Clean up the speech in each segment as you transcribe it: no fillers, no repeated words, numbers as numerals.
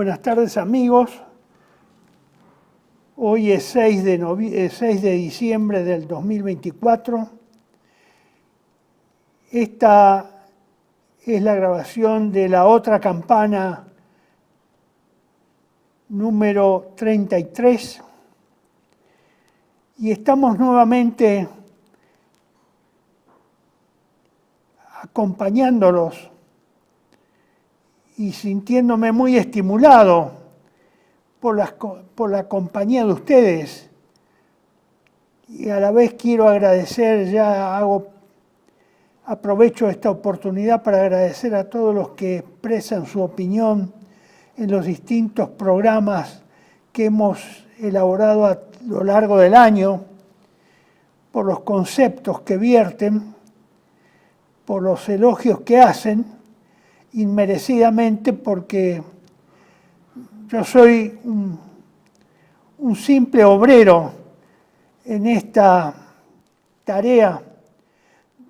Buenas tardes, amigos. Hoy es 6 de diciembre del 2024. Esta es la grabación de la otra campana número 33. Y estamos nuevamente acompañándolos y sintiéndome muy estimulado por la compañía de ustedes. Y a la vez quiero agradecer, aprovecho esta oportunidad para agradecer a todos los que expresan su opinión en los distintos programas que hemos elaborado a lo largo del año, por los conceptos que vierten, por los elogios que hacen, inmerecidamente, porque yo soy un simple obrero en esta tarea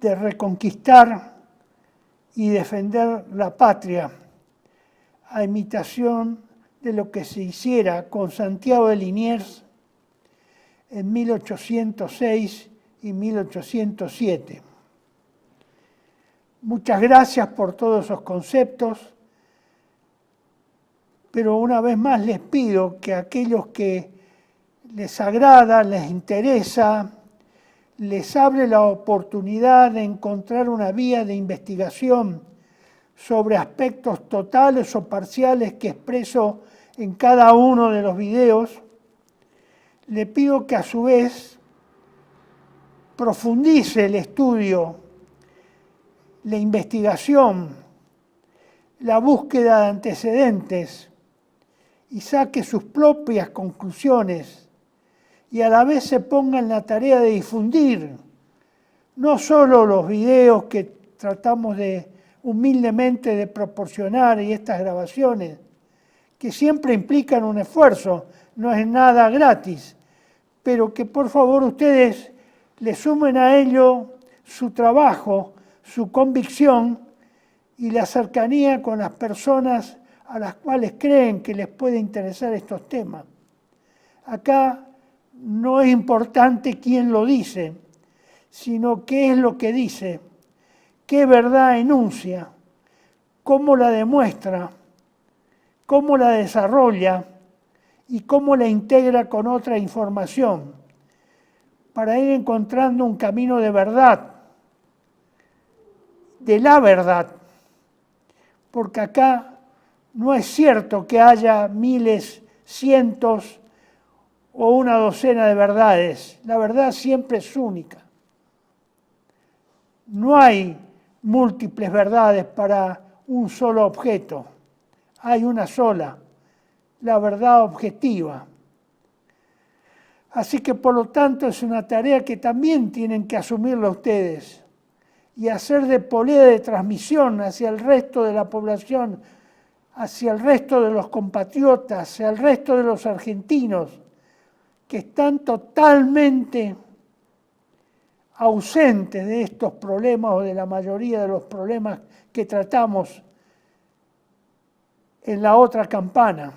de reconquistar y defender la patria, a imitación de lo que se hiciera con Santiago de Liniers en 1806 y 1807. Muchas gracias por todos esos conceptos, pero una vez más les pido que aquellos que les agrada, les interesa, les abre la oportunidad de encontrar una vía de investigación sobre aspectos totales o parciales que expreso en cada uno de los videos, le pido que a su vez profundice el estudio, la investigación, la búsqueda de antecedentes y saque sus propias conclusiones y a la vez se ponga en la tarea de difundir no solo los videos que tratamos humildemente de proporcionar y estas grabaciones, que siempre implican un esfuerzo, no es nada gratis, pero que por favor ustedes le sumen a ello su trabajo, su convicción y la cercanía con las personas a las cuales creen que les puede interesar estos temas. Acá no es importante quién lo dice, sino qué es lo que dice, qué verdad enuncia, cómo la demuestra, cómo la desarrolla y cómo la integra con otra información, para ir encontrando un camino de verdad, de la verdad, porque acá no es cierto que haya miles, cientos o una docena de verdades. La verdad siempre es única. No hay múltiples verdades para un solo objeto. Hay una sola, la verdad objetiva. Así que por lo tanto es una tarea que también tienen que asumirla ustedes y hacer de polea de transmisión hacia el resto de la población, hacia el resto de los compatriotas, hacia el resto de los argentinos, que están totalmente ausentes de estos problemas o de la mayoría de los problemas que tratamos en la otra campana.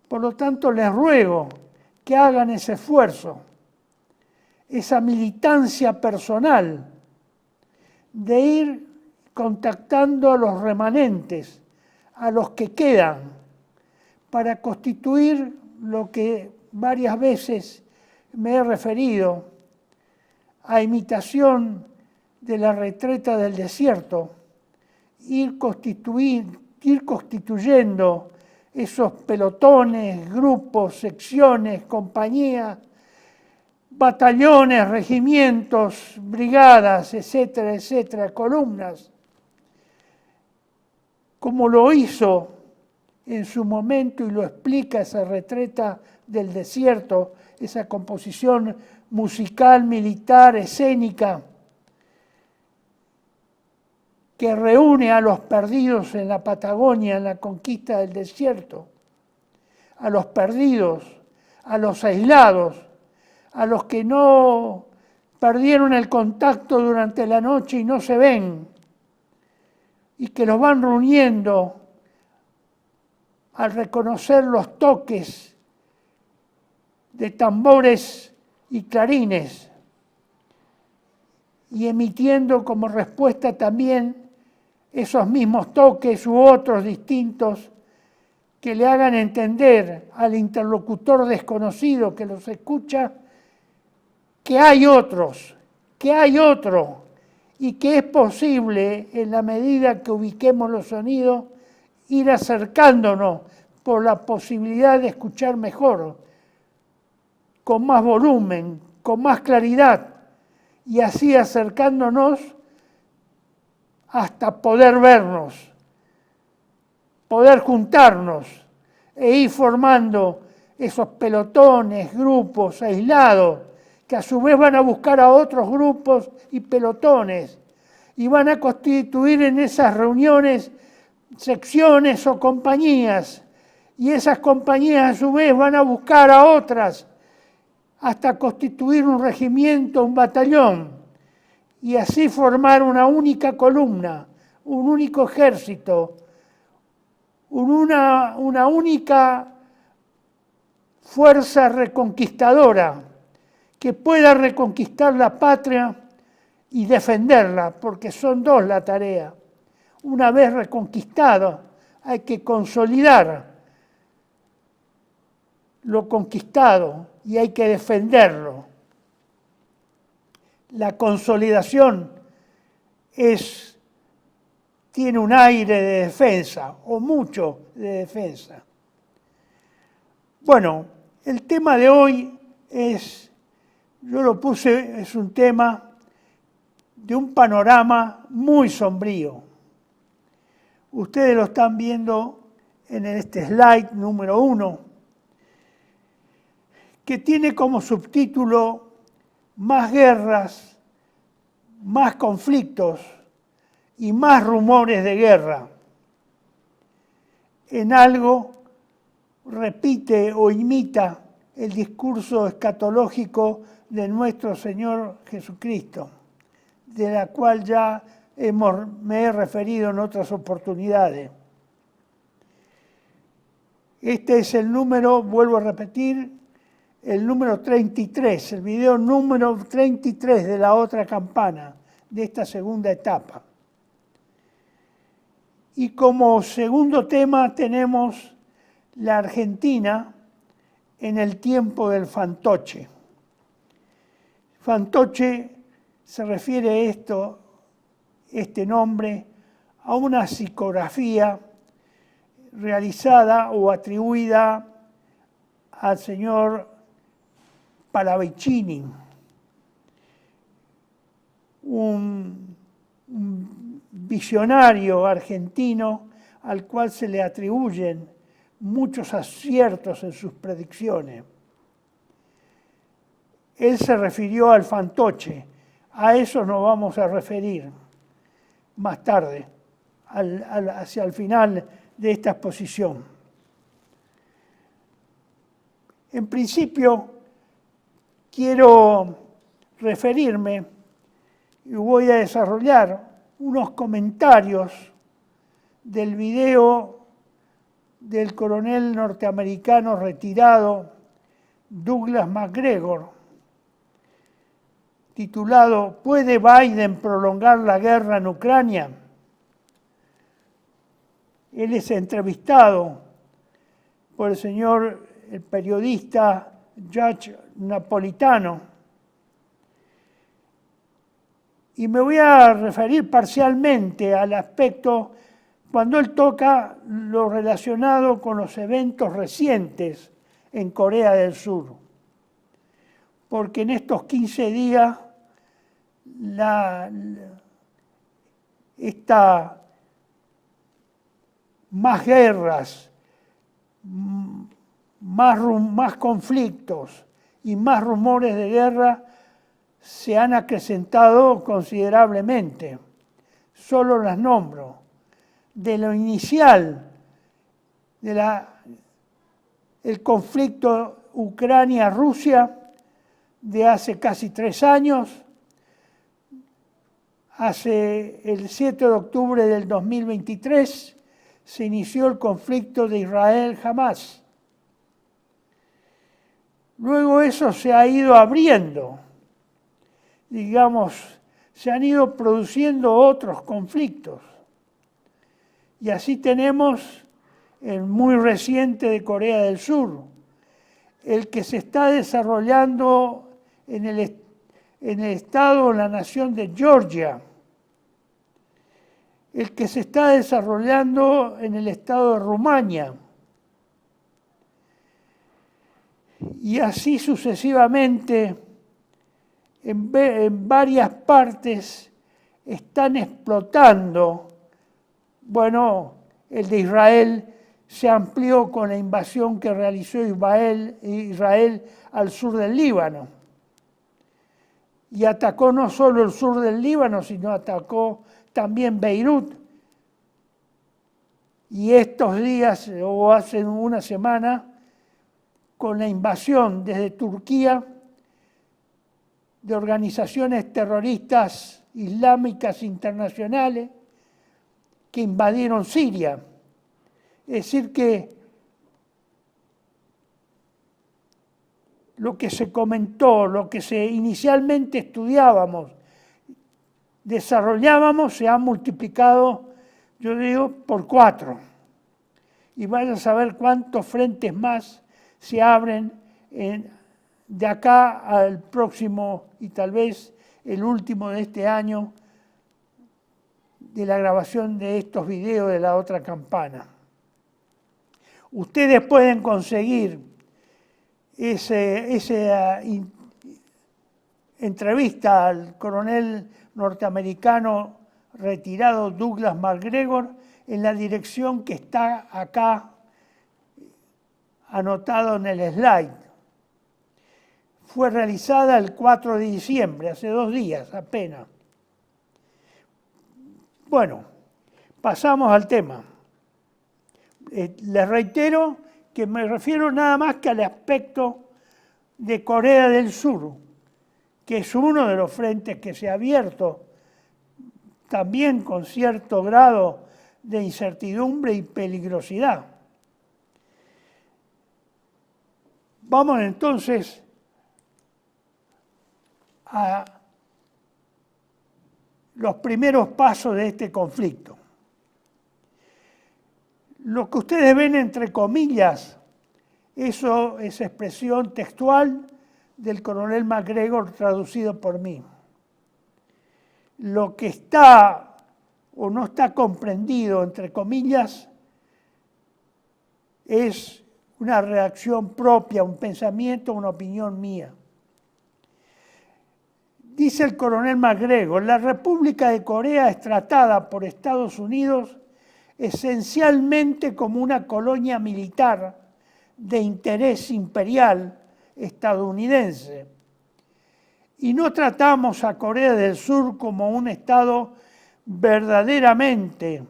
Por lo tanto, les ruego que hagan ese esfuerzo, esa militancia personal de ir contactando a los remanentes, a los que quedan, para constituir lo que varias veces me he referido, a imitación de la retreta del desierto, ir constituyendo esos pelotones, grupos, secciones, compañías, batallones, regimientos, brigadas, etcétera, etcétera, columnas, como lo hizo en su momento y lo explica esa retreta del desierto, esa composición musical, militar, escénica, que reúne a los perdidos en la Patagonia, en la conquista del desierto, a los perdidos, a los aislados, a los que no perdieron el contacto durante la noche y no se ven, y que los van reuniendo al reconocer los toques de tambores y clarines, y emitiendo como respuesta también esos mismos toques u otros distintos que le hagan entender al interlocutor desconocido que los escucha que hay otros, que hay otro, y que es posible, en la medida que ubiquemos los sonidos, ir acercándonos por la posibilidad de escuchar mejor, con más volumen, con más claridad, y así acercándonos hasta poder vernos, poder juntarnos e ir formando esos pelotones, grupos aislados, que a su vez van a buscar a otros grupos y pelotones, y van a constituir en esas reuniones secciones o compañías, y esas compañías a su vez van a buscar a otras, hasta constituir un regimiento, un batallón, y así formar una única columna, un único ejército, una única fuerza reconquistadora que pueda reconquistar la patria y defenderla, porque son dos la tarea. Una vez reconquistado, hay que consolidar lo conquistado y hay que defenderlo. La consolidación tiene un aire de defensa, o mucho de defensa. Bueno, el tema de hoy yo lo puse, es un tema de un panorama muy sombrío. Ustedes lo están viendo en este slide número 1, que tiene como subtítulo Más guerras, más conflictos y más rumores de guerra. En algo repite o imita el discurso escatológico de nuestro Señor Jesucristo, de la cual ya me he referido en otras oportunidades. Este es el número, vuelvo a repetir, el número 33, el video número 33 de la otra campana, de esta segunda etapa. Y como segundo tema tenemos la Argentina en el tiempo del fantoche. Fantoche se refiere este nombre, a una psicografía realizada o atribuida al señor Pallavicini, un visionario argentino al cual se le atribuyen muchos aciertos en sus predicciones. Él se refirió al fantoche, a eso nos vamos a referir más tarde, hacia el final de esta exposición. En principio, quiero referirme y voy a desarrollar unos comentarios del video del coronel norteamericano retirado Douglas MacGregor, titulado ¿Puede Biden prolongar la guerra en Ucrania? Él es entrevistado por el periodista Judge Napolitano. Y me voy a referir parcialmente al aspecto cuando él toca lo relacionado con los eventos recientes en Corea del Sur. Porque en estos 15 días más guerras, más conflictos y más rumores de guerra se han acrecentado considerablemente. Solo las nombro. De lo inicial, el conflicto Ucrania-Rusia de hace casi 3 años, hace el 7 de octubre del 2023, se inició el conflicto de Israel-Hamás. Luego eso se ha ido abriendo, digamos, se han ido produciendo otros conflictos. Y así tenemos el muy reciente de Corea del Sur, el que se está desarrollando en el estado, en la nación de Georgia, el que se está desarrollando en el estado de Rumania, y así sucesivamente en varias partes están explotando. Bueno, el de Israel se amplió con la invasión que realizó Israel al sur del Líbano. Y atacó no solo el sur del Líbano, sino atacó también Beirut. Y estos días, o hace una semana, con la invasión desde Turquía de organizaciones terroristas islámicas internacionales que invadieron Siria. Es decir que lo que se comentó, lo que inicialmente estudiábamos, desarrollábamos, se ha multiplicado, yo digo, por 4. Y vaya a saber cuántos frentes más se abren de acá al próximo y tal vez el último de este año de la grabación de estos videos de la otra campana. Ustedes pueden conseguir esa entrevista al coronel norteamericano retirado Douglas MacGregor en la dirección que está acá anotado en el slide. Fue realizada el 4 de diciembre, hace 2 días apenas. Bueno, pasamos al tema. Les reitero que me refiero nada más que al aspecto de Corea del Sur, que es uno de los frentes que se ha abierto también con cierto grado de incertidumbre y peligrosidad. Vamos entonces a los primeros pasos de este conflicto. Lo que ustedes ven entre comillas, eso es expresión textual del coronel MacGregor traducido por mí. Lo que está o no está comprendido, entre comillas, es una reacción propia, un pensamiento, una opinión mía. Dice el coronel MacGregor, la República de Corea es tratada por Estados Unidos esencialmente como una colonia militar de interés imperial estadounidense. Y no tratamos a Corea del Sur como un Estado verdaderamente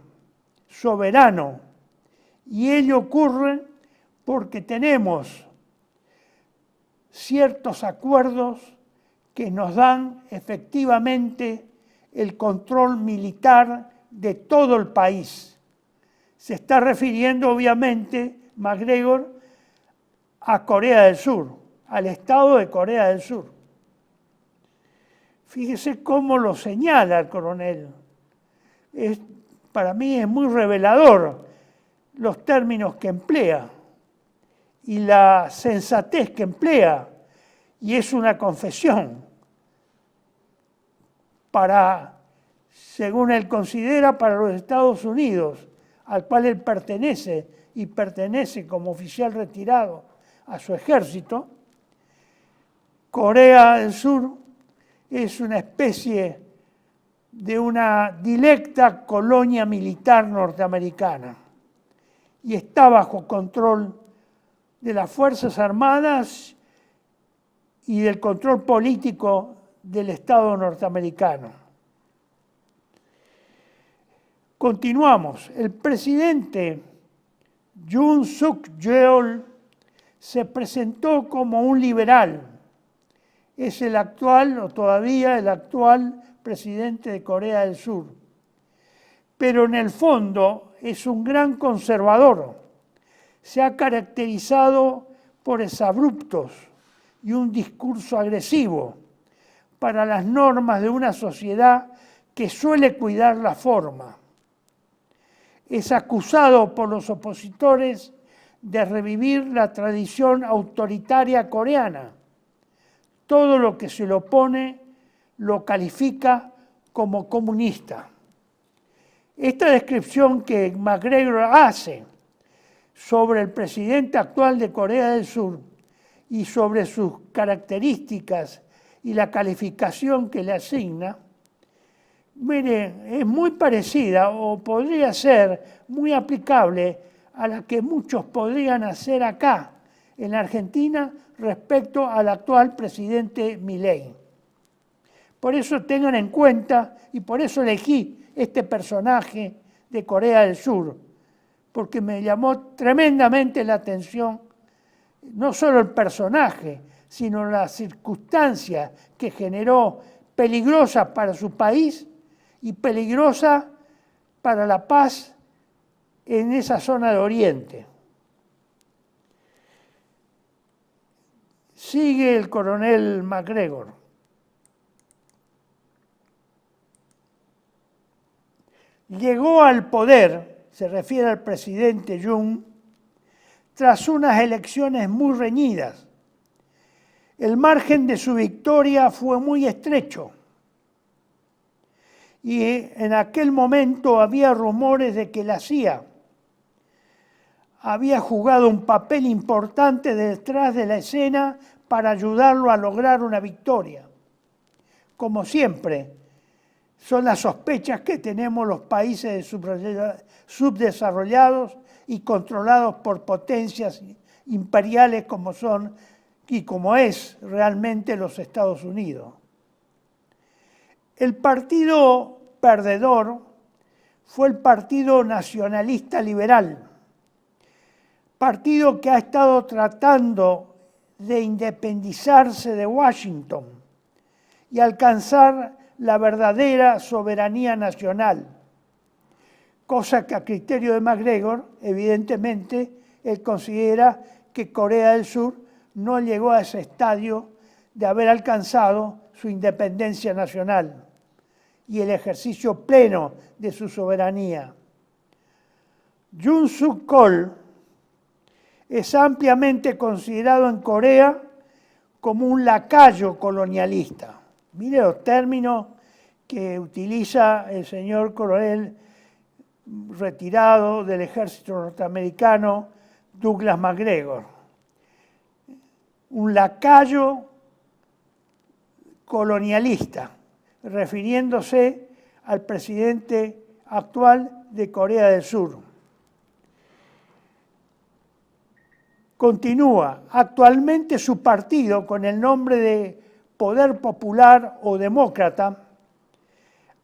soberano. Y ello ocurre porque tenemos ciertos acuerdos que nos dan efectivamente el control militar de todo el país. Se está refiriendo obviamente MacGregor a Corea del Sur, al Estado de Corea del Sur. Fíjese cómo lo señala el coronel. Para mí es muy revelador los términos que emplea y la sensatez que emplea, y es una confesión según él considera, para los Estados Unidos, al cual él pertenece y pertenece como oficial retirado a su ejército. Corea del Sur es una especie de una directa colonia militar norteamericana y está bajo control de las Fuerzas Armadas y del control político del Estado norteamericano. Continuamos. El presidente Yoon Suk Yeol se presentó como un liberal. Es el actual, o todavía el actual, presidente de Corea del Sur. pero en el fondo es un gran conservador. Se ha caracterizado por exabruptos y un discurso agresivo para las normas de una sociedad que suele cuidar la forma. Es acusado por los opositores de revivir la tradición autoritaria coreana. Todo lo que se le opone lo califica como comunista. Esta descripción que MacGregor hace sobre el presidente actual de Corea del Sur y sobre sus características y la calificación que le asigna, mire, es muy parecida o podría ser muy aplicable a la que muchos podrían hacer acá, en la Argentina, respecto al actual presidente Milei. Por eso tengan en cuenta, y por eso elegí este personaje de Corea del Sur, porque me llamó tremendamente la atención no solo el personaje, sino la circunstancia que generó peligrosa para su país y peligrosa para la paz en esa zona de Oriente. Sigue el coronel MacGregor. Llegó al poder, se refiere al presidente Yoon, tras unas elecciones muy reñidas. El margen de su victoria fue muy estrecho y en aquel momento había rumores de que la CIA había jugado un papel importante detrás de la escena para ayudarlo a lograr una victoria. Como siempre, son las sospechas que tenemos los países subdesarrollados y controlados por potencias imperiales como son y como es realmente los Estados Unidos. El partido perdedor fue el Partido Nacionalista Liberal, partido que ha estado tratando de independizarse de Washington y alcanzar la verdadera soberanía nacional, cosa que a criterio de MacGregor, evidentemente, él considera que Corea del Sur no llegó a ese estadio de haber alcanzado su independencia nacional y el ejercicio pleno de su soberanía. Yoon Suk-yeol es ampliamente considerado en Corea como un lacayo colonialista. Mire los términos que utiliza el señor coronel retirado del ejército norteamericano, Douglas MacGregor. Un lacayo colonialista, refiriéndose al presidente actual de Corea del Sur. Continúa, actualmente su partido, con el nombre de Poder Popular o Demócrata,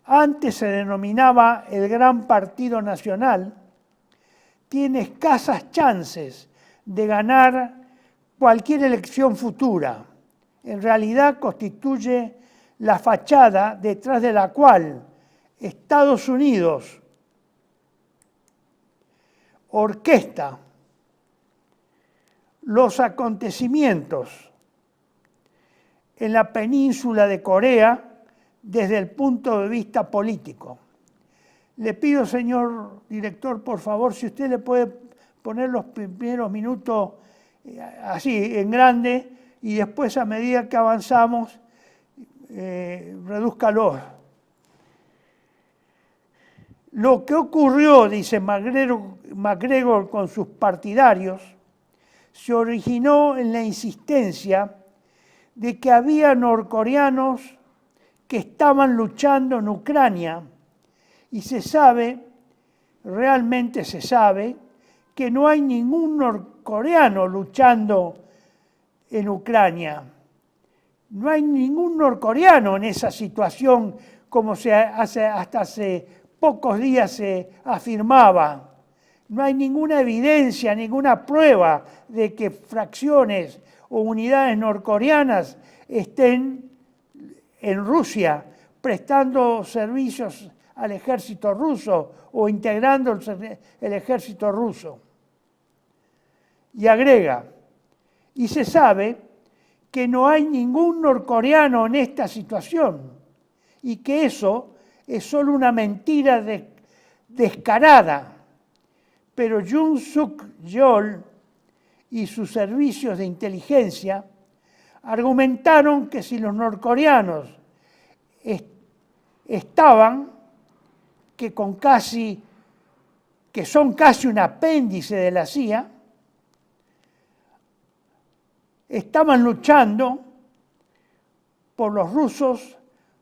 antes se denominaba el Gran Partido Nacional, tiene escasas chances de ganar cualquier elección futura. En realidad constituye la fachada detrás de la cual Estados Unidos orquesta los acontecimientos en la península de Corea desde el punto de vista político. Le pido, señor director, por favor, si usted le puede poner los primeros minutos así, en grande, y después, a medida que avanzamos, redúzcalos. Lo que ocurrió, dice MacGregor con sus partidarios, se originó en la insistencia de que había norcoreanos que estaban luchando en Ucrania y se sabe, realmente se sabe, que no hay ningún norcoreano luchando en Ucrania. No hay ningún norcoreano en esa situación como hasta hace pocos días se afirmaba. No hay ninguna evidencia, ninguna prueba de que fracciones o unidades norcoreanas estén en Rusia prestando servicios al ejército ruso o integrando el ejército ruso. Y agrega, y se sabe que no hay ningún norcoreano en esta situación y que eso es solo una mentira descarada. Pero Yoon Suk-yeol y sus servicios de inteligencia argumentaron que si los norcoreanos que son casi un apéndice de la CIA, estaban luchando por los rusos,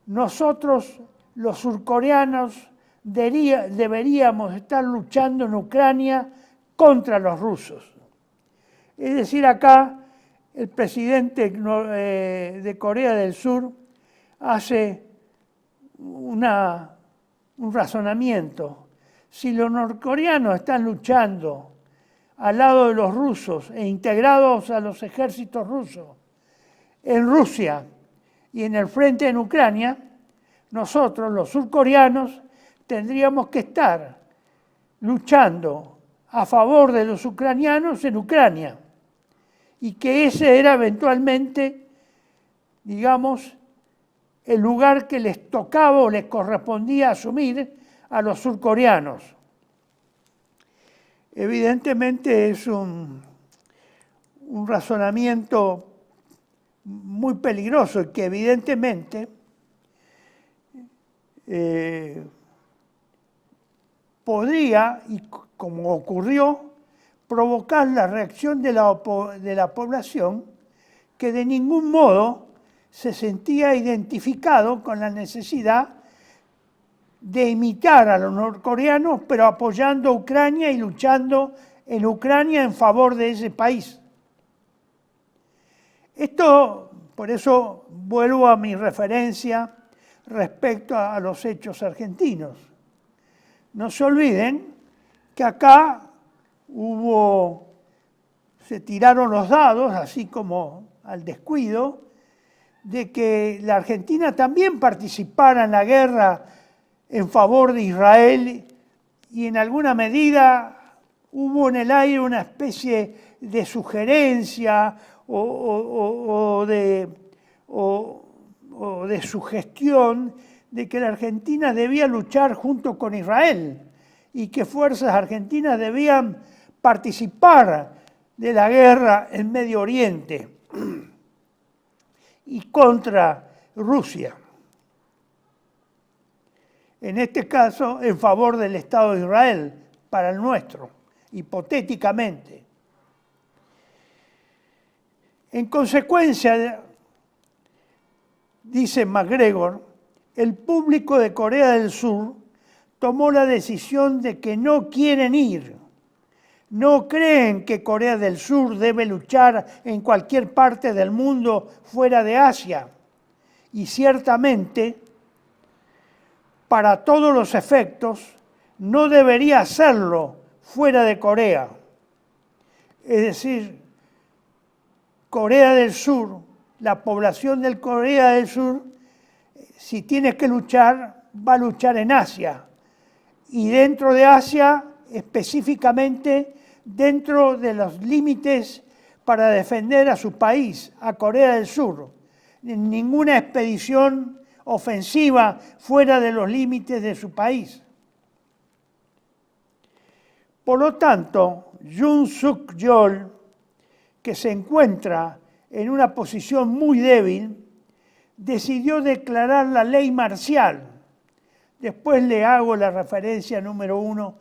nosotros los surcoreanos deberíamos estar luchando en Ucrania contra los rusos. Es decir, acá el presidente de Corea del Sur hace un razonamiento. Si los norcoreanos están luchando al lado de los rusos e integrados a los ejércitos rusos en Rusia y en el frente en Ucrania, nosotros, los surcoreanos, tendríamos que estar luchando a favor de los ucranianos en Ucrania y que ese era eventualmente, digamos, el lugar que les tocaba o les correspondía asumir a los surcoreanos. Evidentemente es un razonamiento muy peligroso y que evidentemente podría, y como ocurrió, provocar la reacción de la población que de ningún modo se sentía identificado con la necesidad de imitar a los norcoreanos, pero apoyando a Ucrania y luchando en Ucrania en favor de ese país. Esto, por eso vuelvo a mi referencia respecto a los hechos argentinos. No se olviden que acá se tiraron los dados, así como al descuido, de que la Argentina también participara en la guerra en favor de Israel y en alguna medida hubo en el aire una especie de sugerencia o de sugestión de que la Argentina debía luchar junto con Israel y que fuerzas argentinas debían participar de la guerra en Medio Oriente y contra Rusia. En este caso, en favor del Estado de Israel, para el nuestro, hipotéticamente. En consecuencia, dice MacGregor, el público de Corea del Sur tomó la decisión de que no quieren ir. No creen que Corea del Sur debe luchar en cualquier parte del mundo fuera de Asia. Y ciertamente, para todos los efectos, no debería hacerlo fuera de Corea. Es decir, Corea del Sur, la población de Corea del Sur, si tiene que luchar, va a luchar en Asia. Y dentro de Asia, específicamente dentro de los límites para defender a su país, a Corea del Sur. Ninguna expedición ofensiva fuera de los límites de su país. Por lo tanto, Yoon Suk-yeol, que se encuentra en una posición muy débil, decidió declarar la ley marcial. Después le hago la referencia número 1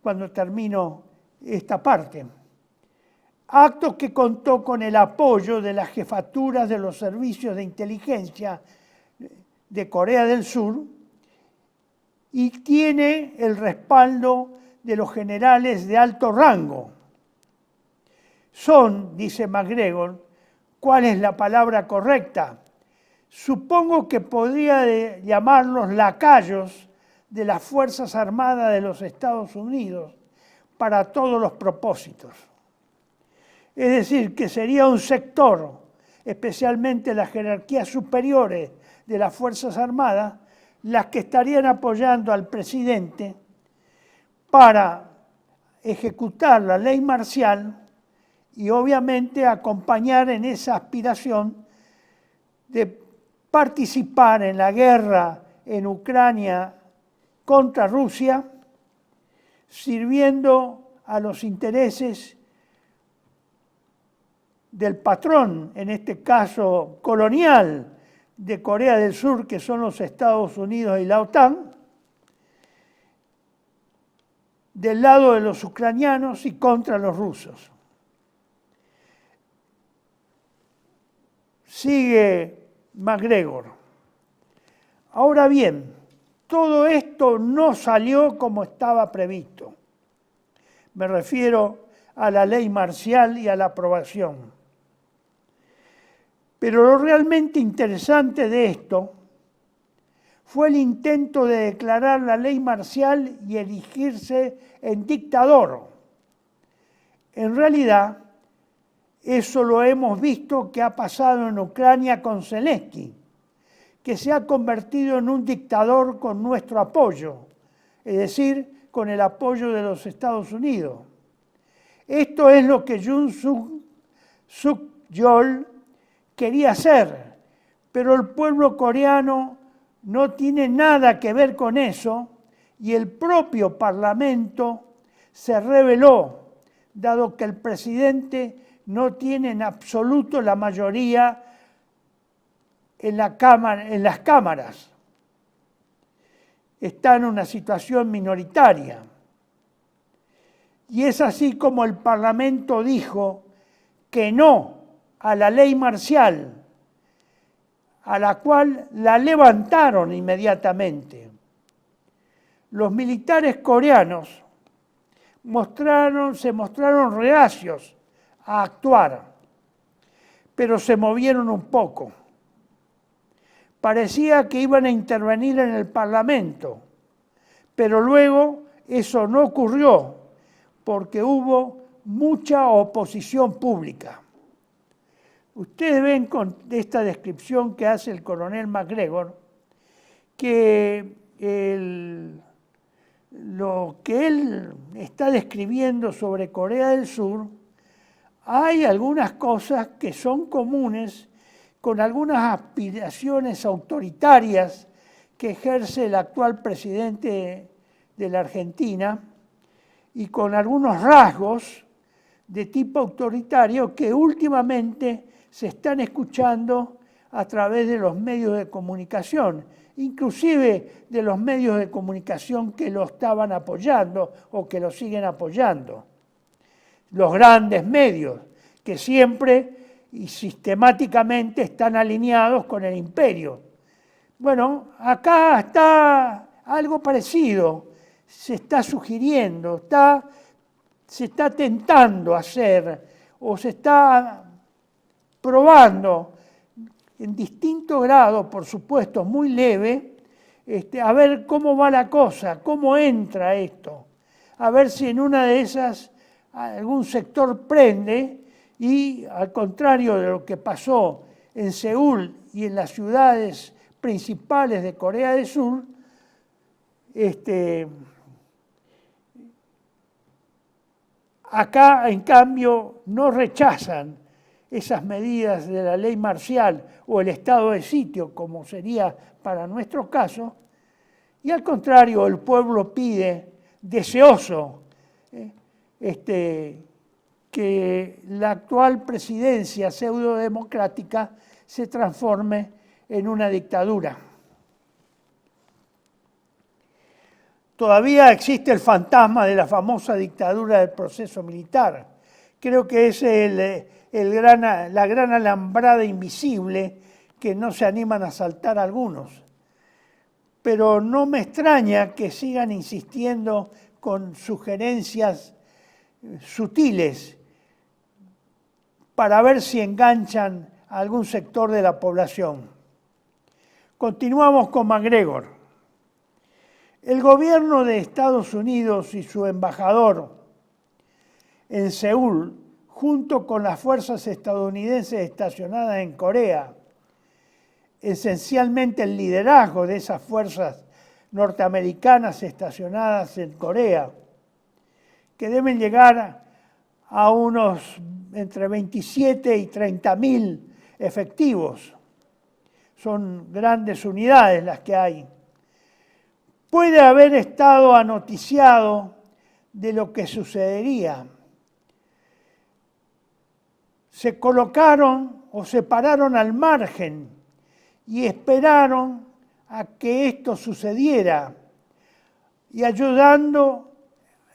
cuando termino esta parte. Acto que contó con el apoyo de las jefaturas de los servicios de inteligencia de Corea del Sur y tiene el respaldo de los generales de alto rango. Son, dice MacGregor, ¿cuál es la palabra correcta? Supongo que podría llamarlos lacayos de las Fuerzas Armadas de los Estados Unidos para todos los propósitos. Es decir, que sería un sector, especialmente las jerarquías superiores de las Fuerzas Armadas, las que estarían apoyando al presidente para ejecutar la ley marcial y obviamente acompañar en esa aspiración de participar en la guerra en Ucrania contra Rusia, sirviendo a los intereses del patrón, en este caso colonial, de Corea del Sur, que son los Estados Unidos y la OTAN, del lado de los ucranianos y contra los rusos. Sigue MacGregor. Ahora bien, todo esto no salió como estaba previsto. Me refiero a la ley marcial y a la aprobación. Pero lo realmente interesante de esto fue el intento de declarar la ley marcial y erigirse en dictador. En realidad, eso lo hemos visto que ha pasado en Ucrania con Zelensky, que se ha convertido en un dictador con nuestro apoyo, es decir, con el apoyo de los Estados Unidos. Esto es lo que Yoon Suk-yeol quería hacer, pero el pueblo coreano no tiene nada que ver con eso y el propio Parlamento se rebeló, dado que el presidente no tiene en absoluto la mayoría en las cámaras. Está en una situación minoritaria. Y es así como el Parlamento dijo que no a la ley marcial, a la cual la levantaron inmediatamente. Los militares coreanos se mostraron reacios a actuar, pero se movieron un poco. Parecía que iban a intervenir en el Parlamento, pero luego eso no ocurrió porque hubo mucha oposición pública. Ustedes ven con esta descripción que hace el coronel MacGregor que lo que él está describiendo sobre Corea del Sur, hay algunas cosas que son comunes con algunas aspiraciones autoritarias que ejerce el actual presidente de la Argentina y con algunos rasgos de tipo autoritario que últimamente se están escuchando a través de los medios de comunicación, inclusive de los medios de comunicación que lo estaban apoyando o que lo siguen apoyando. Los grandes medios que siempre y sistemáticamente están alineados con el imperio. Bueno, acá está algo parecido, se está sugiriendo, se está tentando hacer o se está probando en distinto grado, por supuesto, muy leve, a ver cómo va la cosa, cómo entra esto, a ver si en una de esas algún sector prende y, al contrario de lo que pasó en Seúl y en las ciudades principales de Corea del Sur, acá, en cambio, no rechazan esas medidas de la ley marcial o el estado de sitio, como sería para nuestro caso, y al contrario, el pueblo pide, deseoso, que la actual presidencia pseudodemocrática se transforme en una dictadura. Todavía existe el fantasma de la famosa dictadura del proceso militar. Creo que es la gran alambrada invisible que no se animan a saltar algunos. Pero no me extraña que sigan insistiendo con sugerencias sutiles para ver si enganchan a algún sector de la población. Continuamos con MacGregor. El gobierno de Estados Unidos y su embajador en Seúl, junto con las fuerzas estadounidenses estacionadas en Corea, esencialmente el liderazgo de esas fuerzas norteamericanas estacionadas en Corea, que deben llegar a unos entre 27 y 30.000 efectivos. Son grandes unidades las que hay. Puede haber estado anoticiado de lo que sucedería. Se colocaron o se pararon al margen y esperaron a que esto sucediera y ayudando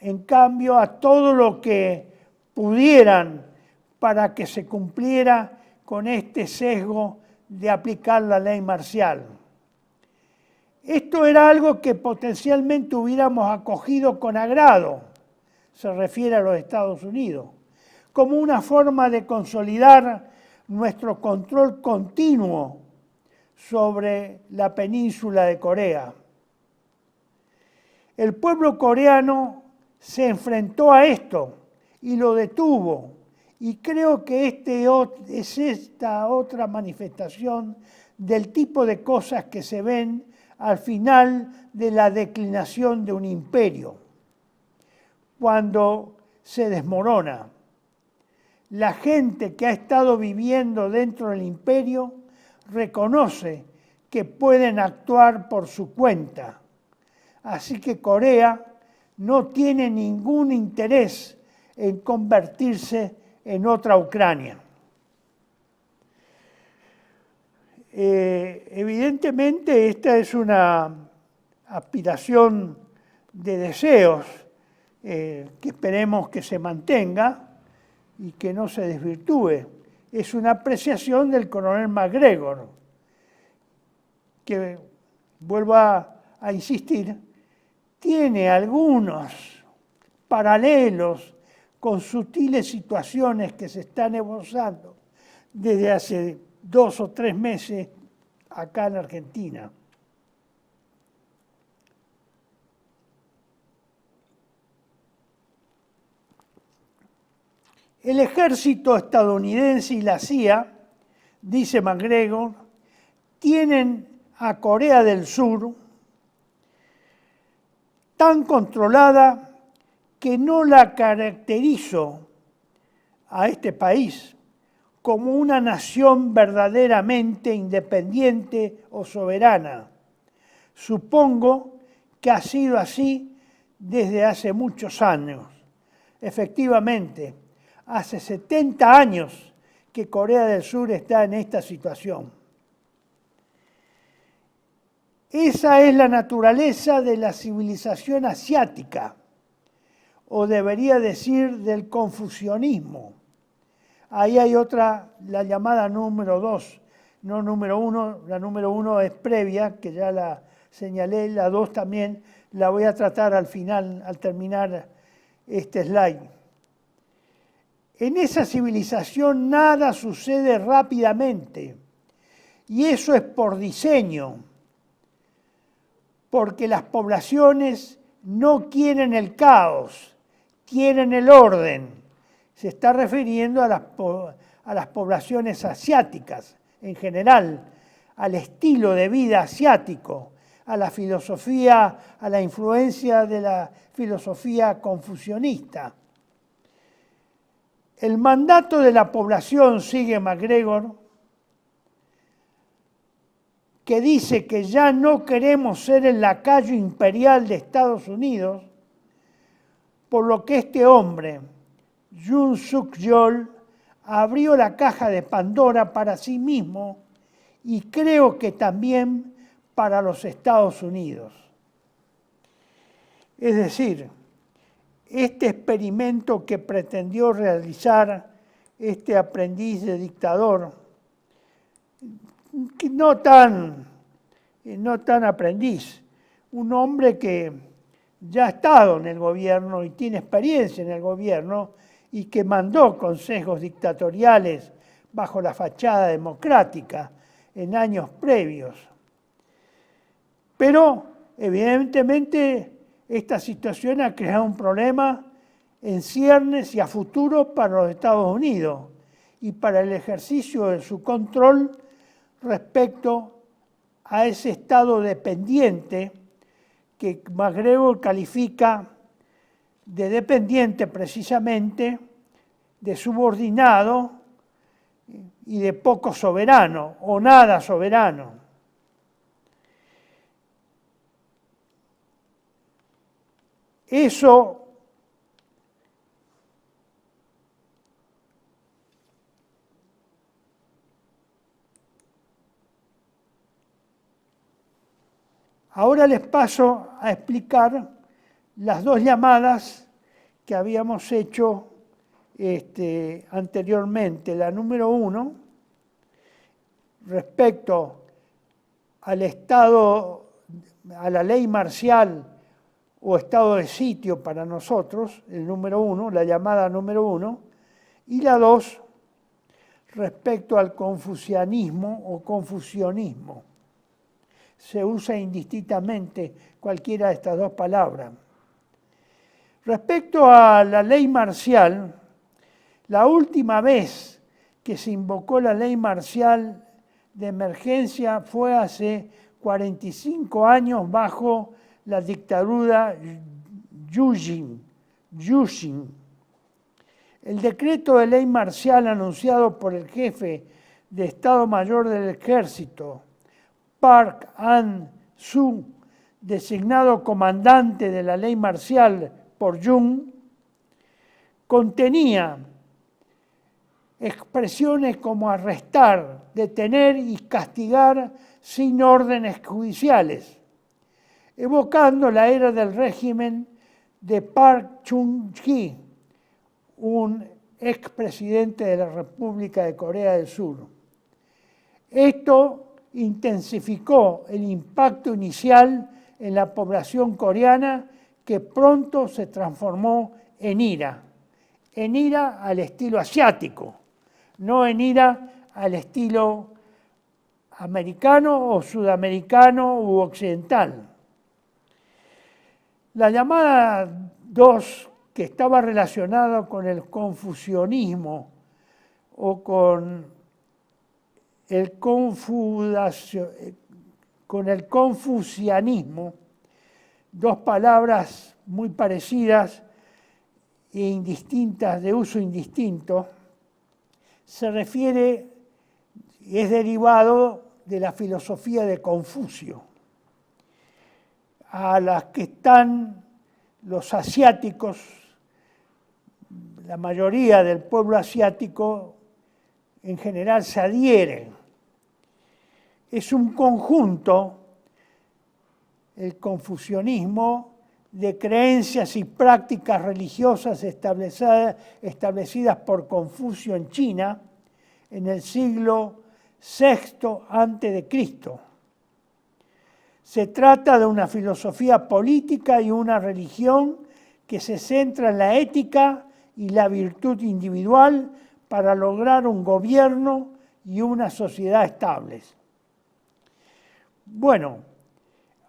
en cambio a todo lo que pudieran para que se cumpliera con este sesgo de aplicar la ley marcial. Esto era algo que potencialmente hubiéramos acogido con agrado, se refiere a los Estados Unidos, como una forma de consolidar nuestro control continuo sobre la península de Corea. El pueblo coreano se enfrentó a esto y lo detuvo, y creo que es esta otra manifestación del tipo de cosas que se ven al final de la declinación de un imperio, cuando se desmorona. La gente que ha estado viviendo dentro del imperio reconoce que pueden actuar por su cuenta. Así que Corea no tiene ningún interés en convertirse en otra Ucrania. Evidentemente esta es una aspiración de deseos que esperemos que se mantenga y que no se desvirtúe. Es una apreciación del coronel MacGregor, que, vuelvo a insistir, tiene algunos paralelos con sutiles situaciones que se están esbozando desde hace 2 o 3 meses acá en Argentina. El ejército estadounidense y la CIA, dice MacGregor, tienen a Corea del Sur tan controlada que no la caracterizo a este país como una nación verdaderamente independiente o soberana. Supongo que ha sido así desde hace muchos años. Efectivamente, hace 70 años que Corea del Sur está en esta situación. Esa es la naturaleza de la civilización asiática, o debería decir del confucianismo. Ahí hay otra, la llamada número 2, no número 1, la número 1 es previa, que ya la señalé, la 2 también la voy a tratar al final, al terminar este slide. En esa civilización nada sucede rápidamente, y eso es por diseño, porque las poblaciones no quieren el caos, quieren el orden. Se está refiriendo a las poblaciones asiáticas en general, al estilo de vida asiático, a la filosofía, a la influencia de la filosofía confucianista. El mandato de la población, sigue MacGregor, que dice que ya no queremos ser el lacayo imperial de Estados Unidos, por lo que este hombre, Yoon Suk-yeol, abrió la caja de Pandora para sí mismo y creo que también para los Estados Unidos. Es decir, este experimento que pretendió realizar este aprendiz de dictador, que no tan aprendiz, un hombre que ya ha estado en el gobierno y tiene experiencia en el gobierno y que mandó consejos dictatoriales bajo la fachada democrática en años previos. Pero, evidentemente, esta situación ha creado un problema en ciernes y a futuro para los Estados Unidos y para el ejercicio de su control respecto a ese estado dependiente que MacGregor califica de dependiente precisamente, de subordinado y de poco soberano o nada soberano. Eso ahora les paso a explicar las dos llamadas que habíamos hecho anteriormente. La número 1, respecto al estado, a la ley marcial o estado de sitio para nosotros, el número 1, la llamada número 1, y la 2, respecto al confucianismo o confucionismo. Se usa indistintamente cualquiera de estas dos palabras. Respecto a la ley marcial, la última vez que se invocó la ley marcial de emergencia fue hace 45 años bajo la dictadura Yushin. El decreto de ley marcial anunciado por el jefe de Estado Mayor del Ejército, Park An-soo, designado comandante de la ley marcial por Jung, contenía expresiones como arrestar, detener y castigar sin órdenes judiciales, evocando la era del régimen de Park Chung-hee, un expresidente de la República de Corea del Sur. Esto intensificó el impacto inicial en la población coreana, que pronto se transformó en ira al estilo asiático, no en ira al estilo americano o sudamericano u occidental. La llamada 2, que estaba relacionada con el confucianismo o con el confucianismo, dos palabras muy parecidas e indistintas, de uso indistinto, se refiere y es derivado de la filosofía de Confucio, a las que están los asiáticos, la mayoría del pueblo asiático en general se adhieren. Es un conjunto, el confucianismo, de creencias y prácticas religiosas establecidas por Confucio en China en el siglo VI a.C. Se trata de una filosofía política y una religión que se centra en la ética y la virtud individual para lograr un gobierno y una sociedad estables. Bueno,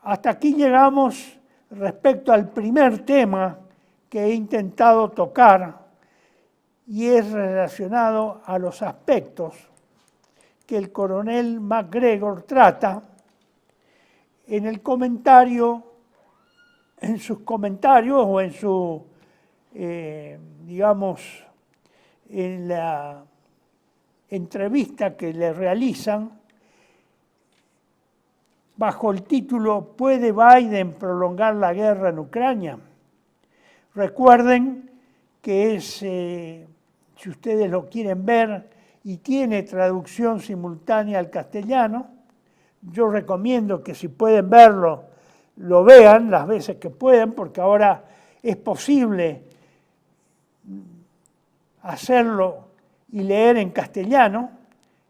hasta aquí llegamos respecto al primer tema que he intentado tocar, y es relacionado a los aspectos que el coronel MacGregor trata en el comentario, en sus comentarios o en su, digamos, en la entrevista que le realizan bajo el título ¿Puede Biden prolongar la guerra en Ucrania? Recuerden que es, si ustedes lo quieren ver, y tiene traducción simultánea al castellano. Yo recomiendo que si pueden verlo, lo vean las veces que puedan, porque ahora es posible hacerlo y leer en castellano.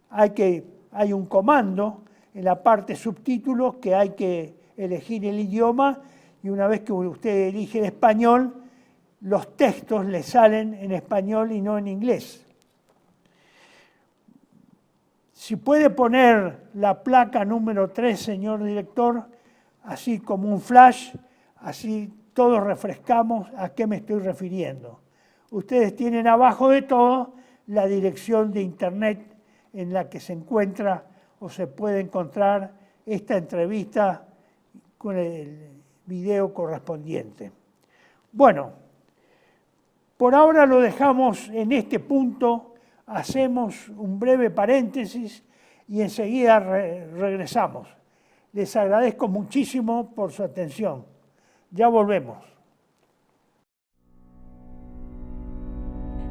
Hay un comando en la parte subtítulos que hay que elegir el idioma, y una vez que usted elige el español, los textos le salen en español y no en inglés. Si puede poner la placa número 3, señor director, así como un flash, así todos refrescamos a qué me estoy refiriendo. Ustedes tienen abajo de todo la dirección de internet en la que se encuentra o se puede encontrar esta entrevista con el video correspondiente. Bueno, por ahora lo dejamos en este punto, hacemos un breve paréntesis y enseguida regresamos. Les agradezco muchísimo por su atención. Ya volvemos.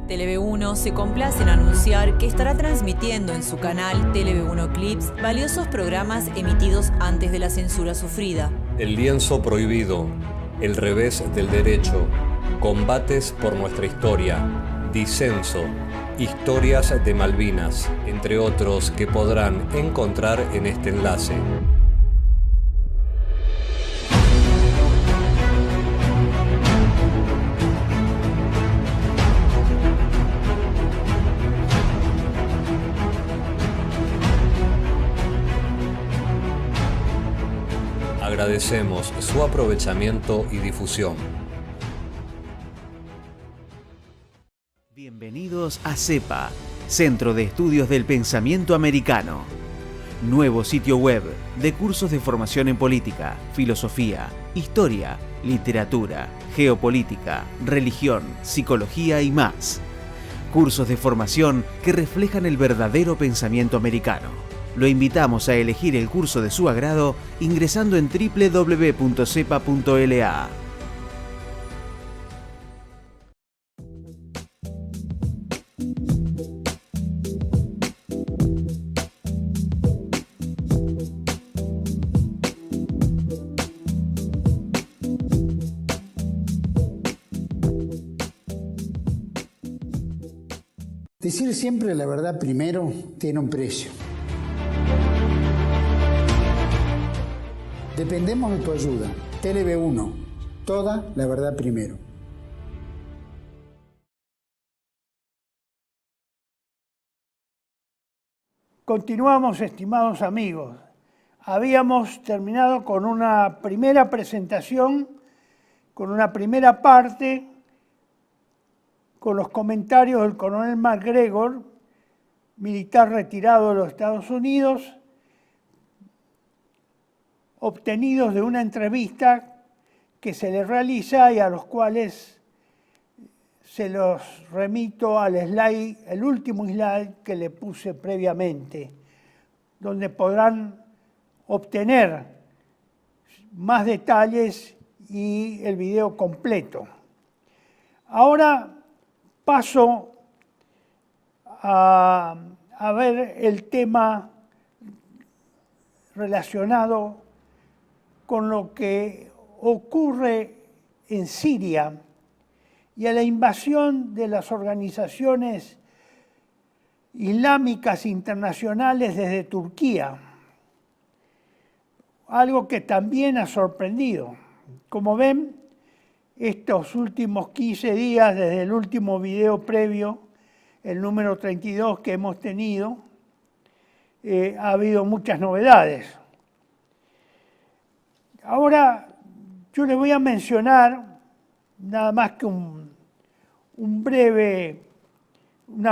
TeleV1 se complace en anunciar que estará transmitiendo en su canal TeleV1 Clips valiosos programas emitidos antes de la censura sufrida. El lienzo prohibido, El revés del derecho, Combates por nuestra historia, Disenso, Historias de Malvinas, entre otros que podrán encontrar en este enlace. Agradecemos su aprovechamiento y difusión. Bienvenidos a CEPA, Centro de Estudios del Pensamiento Americano. Nuevo sitio web de cursos de formación en política, filosofía, historia, literatura, geopolítica, religión, psicología y más. Cursos de formación que reflejan el verdadero pensamiento americano. Lo invitamos a elegir el curso de su agrado ingresando en www.cepa.la. Decir siempre la verdad primero tiene un precio. Dependemos de tu ayuda. TeleV1, toda la verdad primero. Continuamos, estimados amigos. Habíamos terminado con una primera presentación, con una primera parte, con los comentarios del coronel MacGregor, militar retirado de los Estados Unidos, obtenidos de una entrevista que se le realiza y a los cuales se los remito al slide, el último slide que le puse previamente, donde podrán obtener más detalles y el video completo. Ahora paso a ver el tema relacionado con lo que ocurre en Siria y a la invasión de las organizaciones islámicas internacionales desde Turquía. Algo que también ha sorprendido. Como ven, estos últimos 15 días, desde el último video previo, el número 32 que hemos tenido, ha habido muchas novedades. Ahora yo les voy a mencionar nada más que una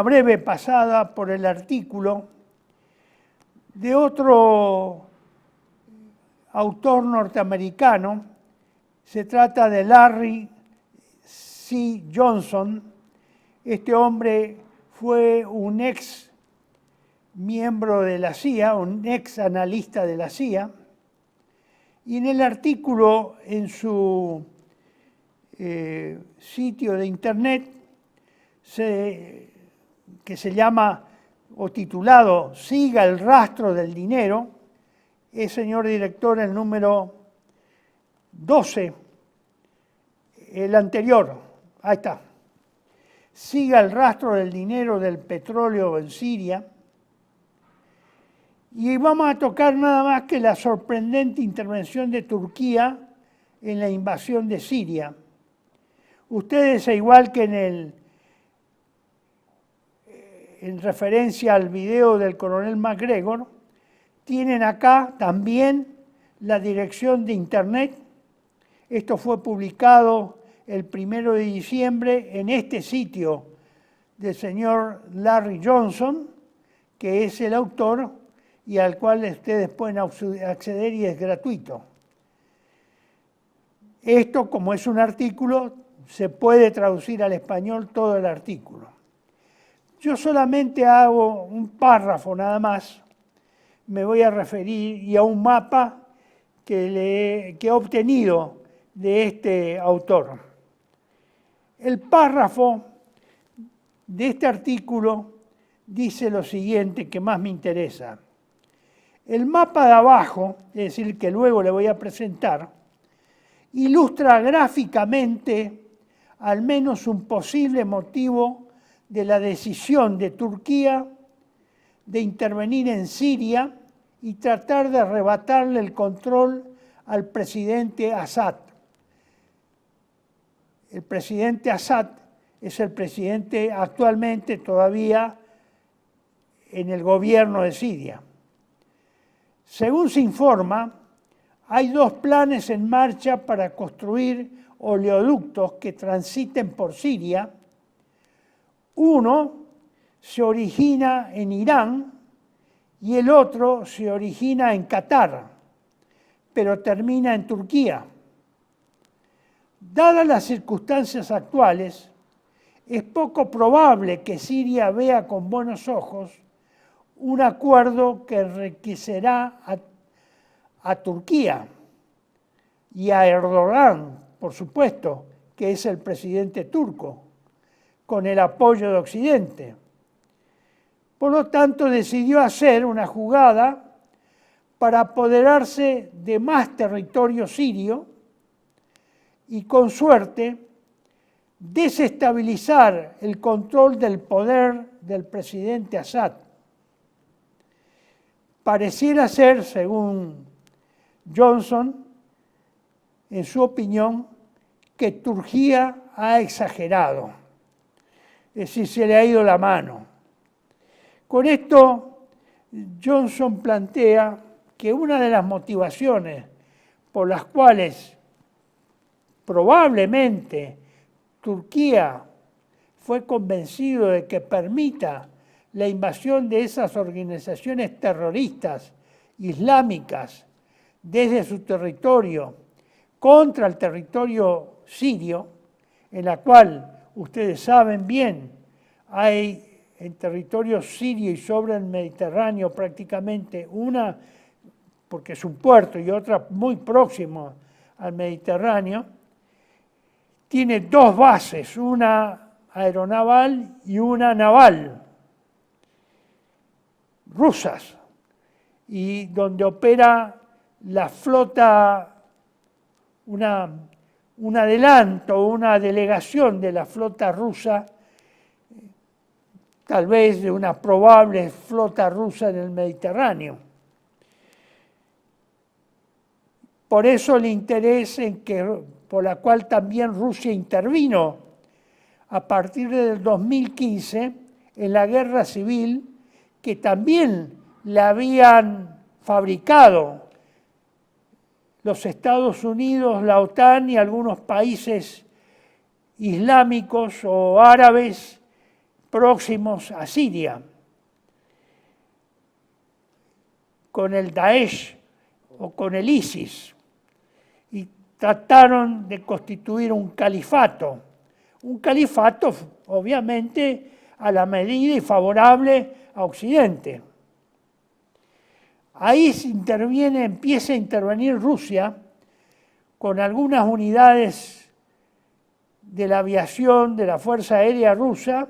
breve pasada por el artículo de otro autor norteamericano. Se trata de Larry C. Johnson. Este hombre fue un ex miembro de la CIA, un ex analista de la CIA, y en el artículo en su sitio de internet, que se llama o titulado Siga el rastro del dinero, es, señor director, el número 12, el anterior, ahí está. Siga el rastro del dinero del petróleo en Siria. Y vamos a tocar nada más que la sorprendente intervención de Turquía en la invasión de Siria. Ustedes, igual que en referencia al video del coronel MacGregor, tienen acá también la dirección de internet. Esto fue publicado el 1 de diciembre en este sitio del señor Larry Johnson, que es el autor y al cual ustedes pueden acceder y es gratuito. Esto, como es un artículo, se puede traducir al español todo el artículo. Yo solamente hago un párrafo nada más, me voy a referir y a un mapa que he obtenido de este autor. El párrafo de este artículo dice lo siguiente, que más me interesa. El mapa de abajo, es decir, que luego le voy a presentar, ilustra gráficamente al menos un posible motivo de la decisión de Turquía de intervenir en Siria y tratar de arrebatarle el control al presidente Assad. El presidente Assad es el presidente actualmente todavía en el gobierno de Siria. Según se informa, hay 2 planes en marcha para construir oleoductos que transiten por Siria. Uno se origina en Irán y el otro se origina en Qatar, pero termina en Turquía. Dadas las circunstancias actuales, es poco probable que Siria vea con buenos ojos un acuerdo que enriquecerá a Turquía y a Erdogan, por supuesto, que es el presidente turco, con el apoyo de Occidente. Por lo tanto, decidió hacer una jugada para apoderarse de más territorio sirio y, con suerte, desestabilizar el control del poder del presidente Assad. Pareciera ser, según Johnson, en su opinión, que Turquía ha exagerado, es decir, se le ha ido la mano. Con esto, Johnson plantea que una de las motivaciones por las cuales probablemente Turquía fue convencido de que permita la invasión de esas organizaciones terroristas islámicas desde su territorio contra el territorio sirio, en la cual ustedes saben bien, hay en territorio sirio y sobre el Mediterráneo prácticamente una, porque es un puerto, y otra muy próximo al Mediterráneo, tiene 2 bases, una aeronaval y una naval, rusas, y donde opera la flota, un adelanto, una delegación de la flota rusa, tal vez de una probable flota rusa en el Mediterráneo. Por eso el interés por la cual también Rusia intervino a partir del 2015 en la guerra civil que también le habían fabricado los Estados Unidos, la OTAN y algunos países islámicos o árabes próximos a Siria, con el Daesh o con el ISIS, y trataron de constituir un califato obviamente a la medida y favorable a Occidente. Ahí empieza a intervenir Rusia con algunas unidades de la aviación de la Fuerza Aérea Rusa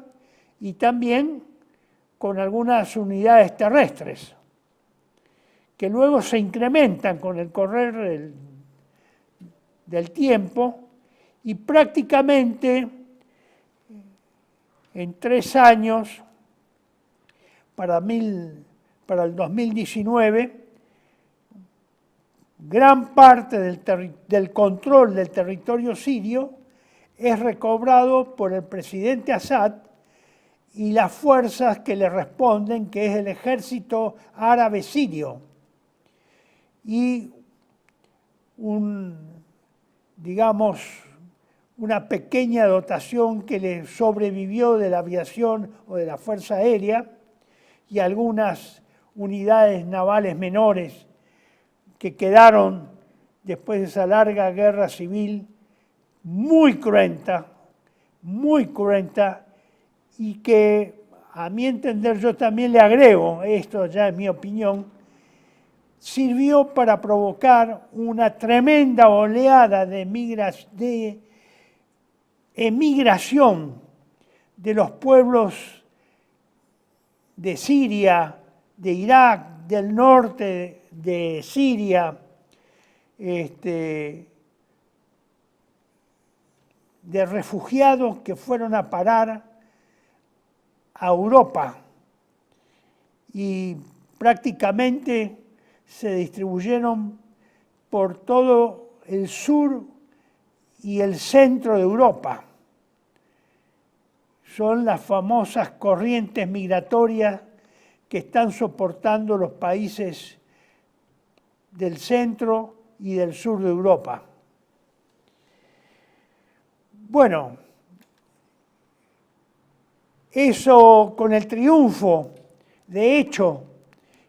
y también con algunas unidades terrestres, que luego se incrementan con el correr del tiempo y prácticamente en 3 años, para el 2019, gran parte del control del territorio sirio es recobrado por el presidente Assad y las fuerzas que le responden, que es el ejército árabe sirio, y una pequeña dotación que le sobrevivió de la aviación o de la Fuerza Aérea y algunas unidades navales menores que quedaron después de esa larga guerra civil muy cruenta, y que a mi entender, yo también le agrego, esto ya es mi opinión, sirvió para provocar una tremenda oleada de emigración de los pueblos de Siria, de Irak, del norte de Siria, de refugiados que fueron a parar a Europa y prácticamente se distribuyeron por todo el sur y el centro de Europa. Son las famosas corrientes migratorias que están soportando los países del centro y del sur de Europa. Bueno, eso con el triunfo, de hecho,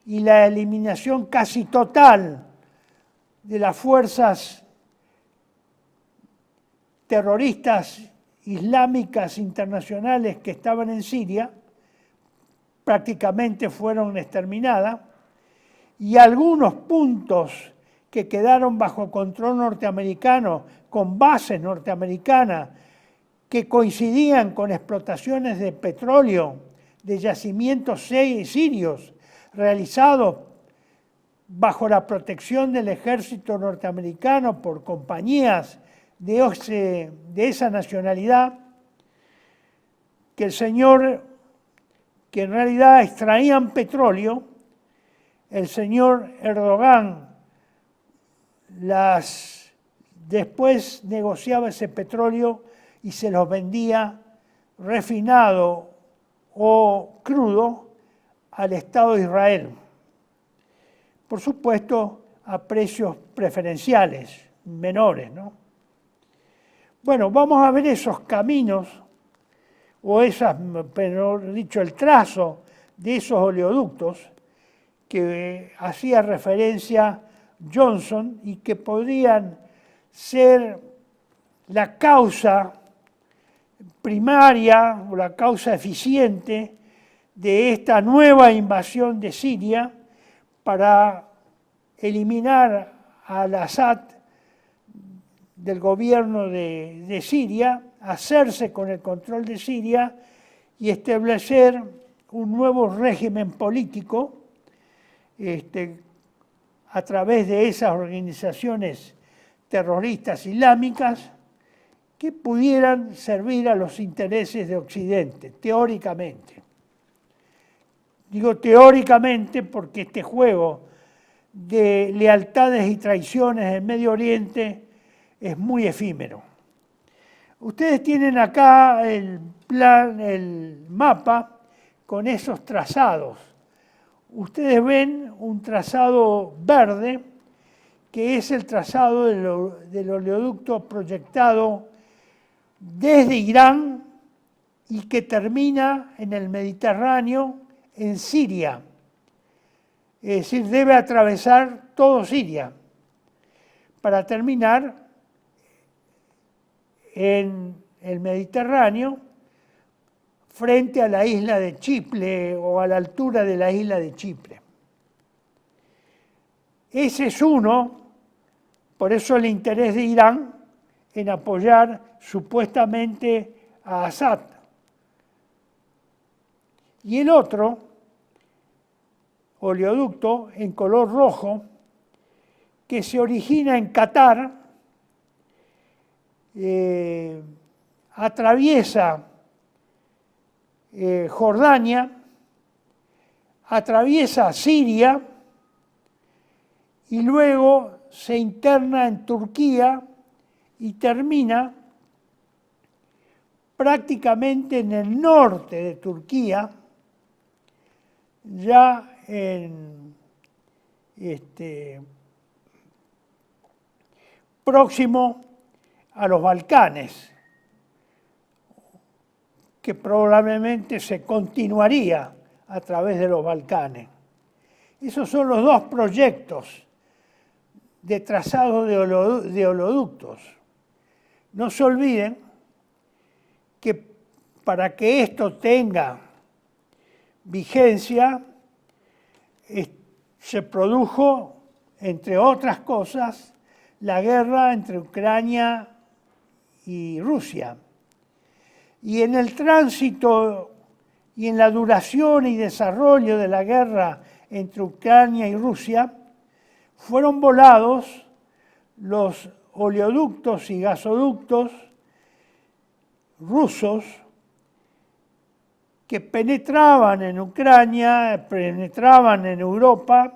y la eliminación casi total de las fuerzas terroristas islámicas internacionales que estaban en Siria, prácticamente fueron exterminadas, y algunos puntos que quedaron bajo control norteamericano, con bases norteamericanas, que coincidían con explotaciones de petróleo de yacimientos sirios realizados bajo la protección del ejército norteamericano por compañías de esa nacionalidad, que que en realidad extraían petróleo, el señor Erdogan después negociaba ese petróleo y se los vendía refinado o crudo al Estado de Israel. Por supuesto, a precios preferenciales, menores, ¿no? Bueno, vamos a ver esos caminos, o mejor dicho, el trazo de esos oleoductos que hacía referencia Johnson y que podrían ser la causa primaria o la causa eficiente de esta nueva invasión de Siria para eliminar al Assad del gobierno de Siria, hacerse con el control de Siria y establecer un nuevo régimen político a través de esas organizaciones terroristas islámicas que pudieran servir a los intereses de Occidente, teóricamente. Digo teóricamente porque este juego de lealtades y traiciones en Medio Oriente es muy efímero. Ustedes tienen acá el mapa con esos trazados. Ustedes ven un trazado verde, que es el trazado del oleoducto proyectado desde Irán y que termina en el Mediterráneo, en Siria. Es decir, debe atravesar todo Siria para terminar en el Mediterráneo frente a la isla de Chipre o a la altura de la isla de Chipre. Ese es uno, por eso el interés de Irán en apoyar supuestamente a Assad. Y el otro, oleoducto en color rojo, que se origina en Qatar, atraviesa Jordania, atraviesa Siria y luego se interna en Turquía y termina prácticamente en el norte de Turquía, ya próximo a los Balcanes, que probablemente se continuaría a través de los Balcanes. Esos son los dos proyectos de trazado de oleoductos. No se olviden que para que esto tenga vigencia, se produjo, entre otras cosas, la guerra entre Ucrania y Rusia. Y en el tránsito y en la duración y desarrollo de la guerra entre Ucrania y Rusia, fueron volados los oleoductos y gasoductos rusos que penetraban en Ucrania, penetraban en Europa,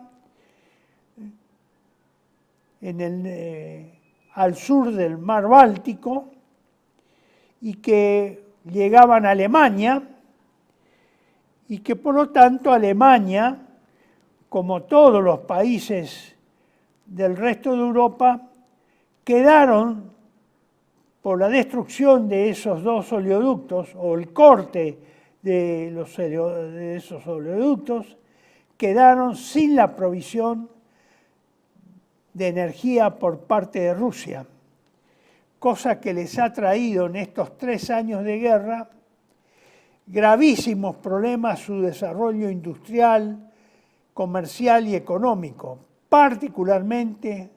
al sur del mar Báltico, y que llegaban a Alemania, y que por lo tanto Alemania, como todos los países del resto de Europa, quedaron por la destrucción de esos dos oleoductos o el corte de esos oleoductos, quedaron sin la provisión de energía por parte de Rusia, cosa que les ha traído en estos 3 años de guerra gravísimos problemas a su desarrollo industrial, comercial y económico, particularmente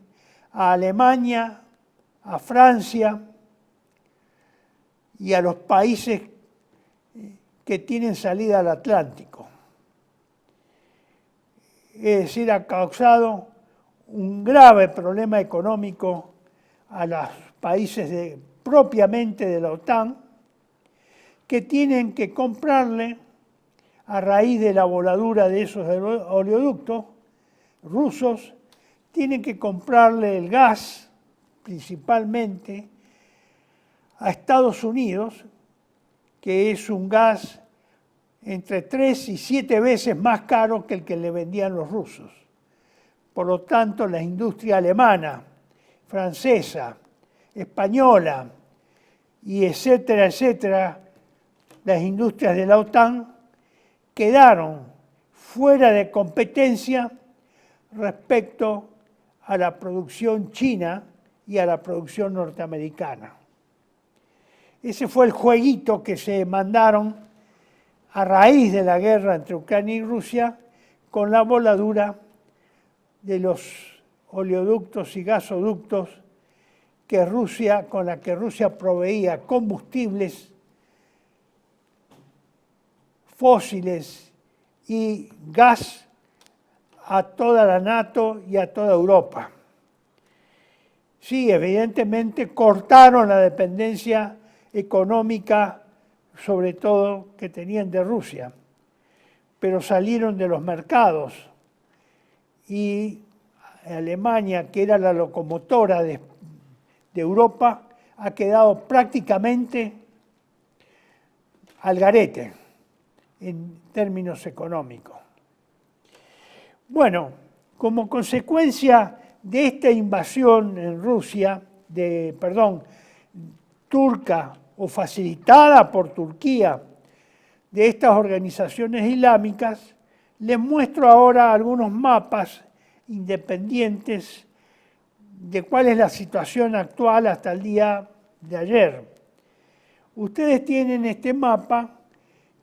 a Alemania, a Francia y a los países que tienen salida al Atlántico. Es decir, ha causado un grave problema económico a los países propiamente de la OTAN, que tienen que comprarle, a raíz de la voladura de esos oleoductos rusos, tienen que comprarle el gas, principalmente, a Estados Unidos, que es un gas entre 3 y 7 veces más caro que el que le vendían los rusos. Por lo tanto, la industria alemana, francesa, española y etcétera, etcétera, las industrias de la OTAN quedaron fuera de competencia respecto a la producción china y a la producción norteamericana. Ese fue el jueguito que se mandaron a raíz de la guerra entre Ucrania y Rusia con la voladura de los oleoductos y gasoductos con la que Rusia proveía combustibles fósiles y gas a toda la NATO y a toda Europa. Sí, evidentemente cortaron la dependencia económica, sobre todo que tenían de Rusia, pero salieron de los mercados y Alemania, que era la locomotora de Europa, ha quedado prácticamente al garete en términos económicos. Bueno, como consecuencia de esta invasión en Rusia, turca o facilitada por Turquía, de estas organizaciones islámicas, les muestro ahora algunos mapas independientes de cuál es la situación actual hasta el día de ayer. Ustedes tienen este mapa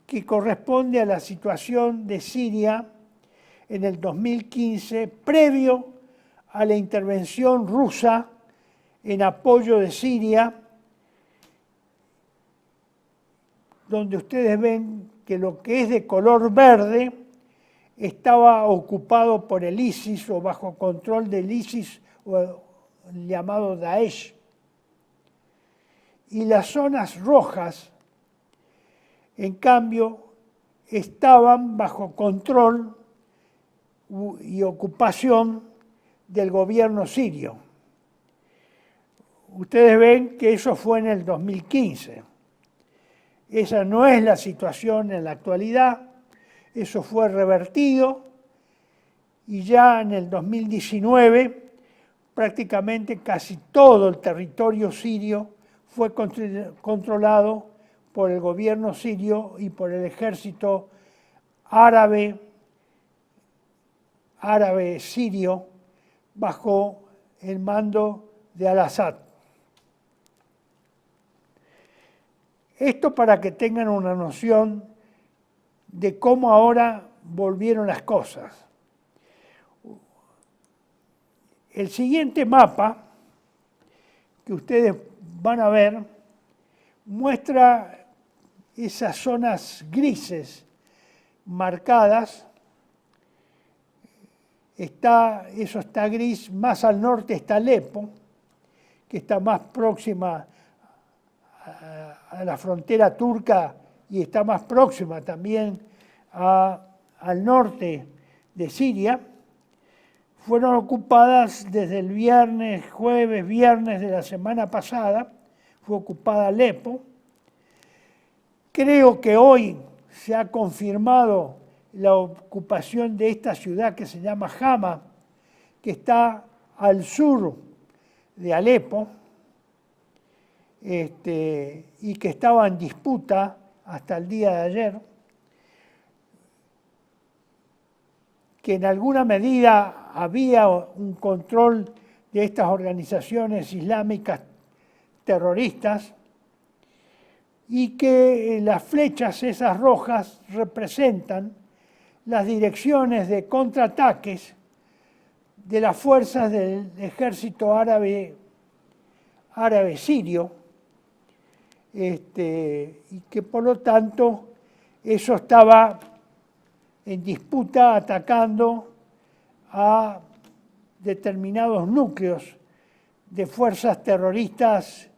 que corresponde a la situación de Siria en el 2015, previo a la intervención rusa en apoyo de Siria, donde ustedes ven que lo que es de color verde estaba ocupado por el ISIS o bajo control del ISIS o el llamado Daesh. Y las zonas rojas, en cambio, estaban bajo control y ocupación del gobierno sirio. Ustedes ven que eso fue en el 2015. Esa no es la situación en la actualidad, eso fue revertido y ya en el 2019 prácticamente casi todo el territorio sirio fue controlado por el gobierno sirio y por el ejército árabe árabe sirio bajo el mando de Al-Assad. Esto para que tengan una noción de cómo ahora volvieron las cosas. El siguiente mapa que ustedes van a ver muestra esas zonas grises marcadas. Eso está gris, más al norte está Alepo, que está más próxima a la frontera turca y está más próxima también al norte de Siria. Fueron ocupadas desde el jueves, viernes de la semana pasada, fue ocupada Alepo. Creo que hoy se ha confirmado la ocupación de esta ciudad que se llama Hama, que está al sur de Alepo, y que estaba en disputa hasta el día de ayer, que en alguna medida había un control de estas organizaciones islámicas terroristas y que las flechas esas rojas representan las direcciones de contraataques de las fuerzas del ejército árabe sirio, y que por lo tanto eso estaba en disputa atacando a determinados núcleos de fuerzas terroristas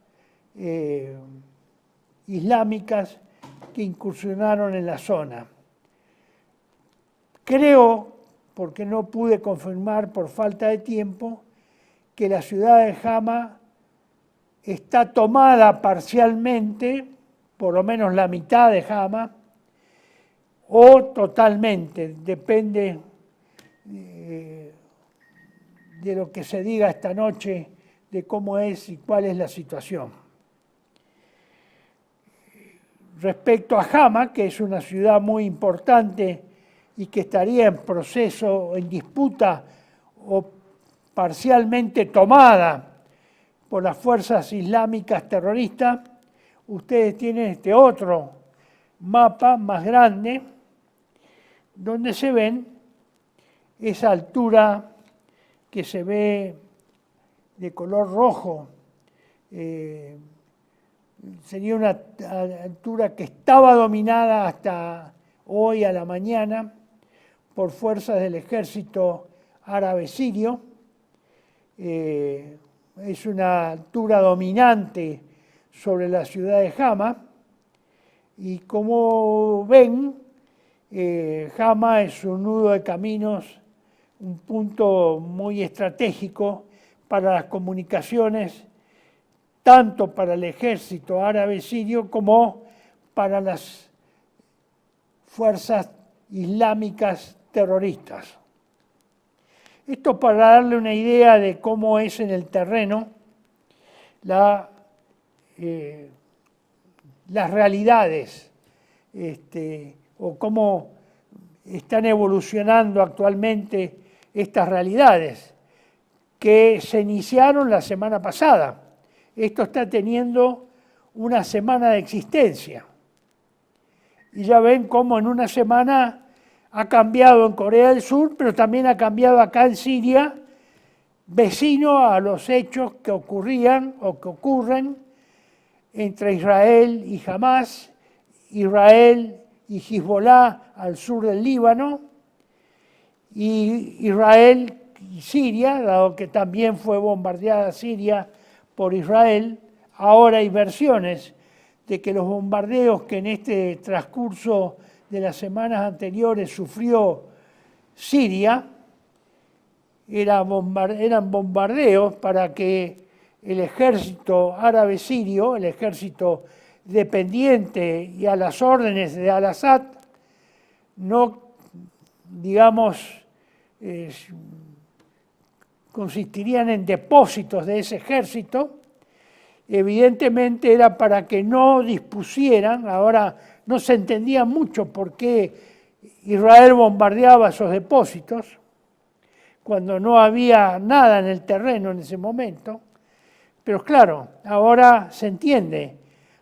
islámicas que incursionaron en la zona. Creo, porque no pude confirmar por falta de tiempo, que la ciudad de Hama está tomada parcialmente, por lo menos la mitad de Hama, o totalmente, depende de lo que se diga esta noche, de cómo es y cuál es la situación. Respecto a Hama, que es una ciudad muy importante y que estaría en proceso, en disputa o parcialmente tomada por las fuerzas islámicas terroristas, ustedes tienen este otro mapa más grande, donde se ven esa altura que se ve de color rojo. Sería una altura que estaba dominada hasta hoy a la mañana por fuerzas del ejército árabe sirio. Es una altura dominante sobre la ciudad de Hama y como ven, Hama es un nudo de caminos, un punto muy estratégico para las comunicaciones, tanto para el ejército árabe sirio como para las fuerzas islámicas terroristas. Esto para darle una idea de cómo es en el terreno las realidades o cómo están evolucionando actualmente estas realidades que se iniciaron la semana pasada. Esto está teniendo una semana de existencia. Y ya ven cómo en una semana ha cambiado en Corea del Sur, pero también ha cambiado acá en Siria, vecino a los hechos que ocurrían o que ocurren entre Israel y Hamás, Israel y Hezbollah al sur del Líbano, y Israel y Siria, dado que también fue bombardeada Siria por Israel. Ahora hay versiones de que los bombardeos que en este transcurso de las semanas anteriores sufrió Siria eran bombardeos para que el ejército árabe sirio, el ejército dependiente y a las órdenes de Al-Assad, no, digamos, consistirían en depósitos de ese ejército. Evidentemente era para que no dispusieran. Ahora no se entendía mucho por qué Israel bombardeaba esos depósitos, cuando no había nada en el terreno en ese momento. Pero claro, ahora se entiende,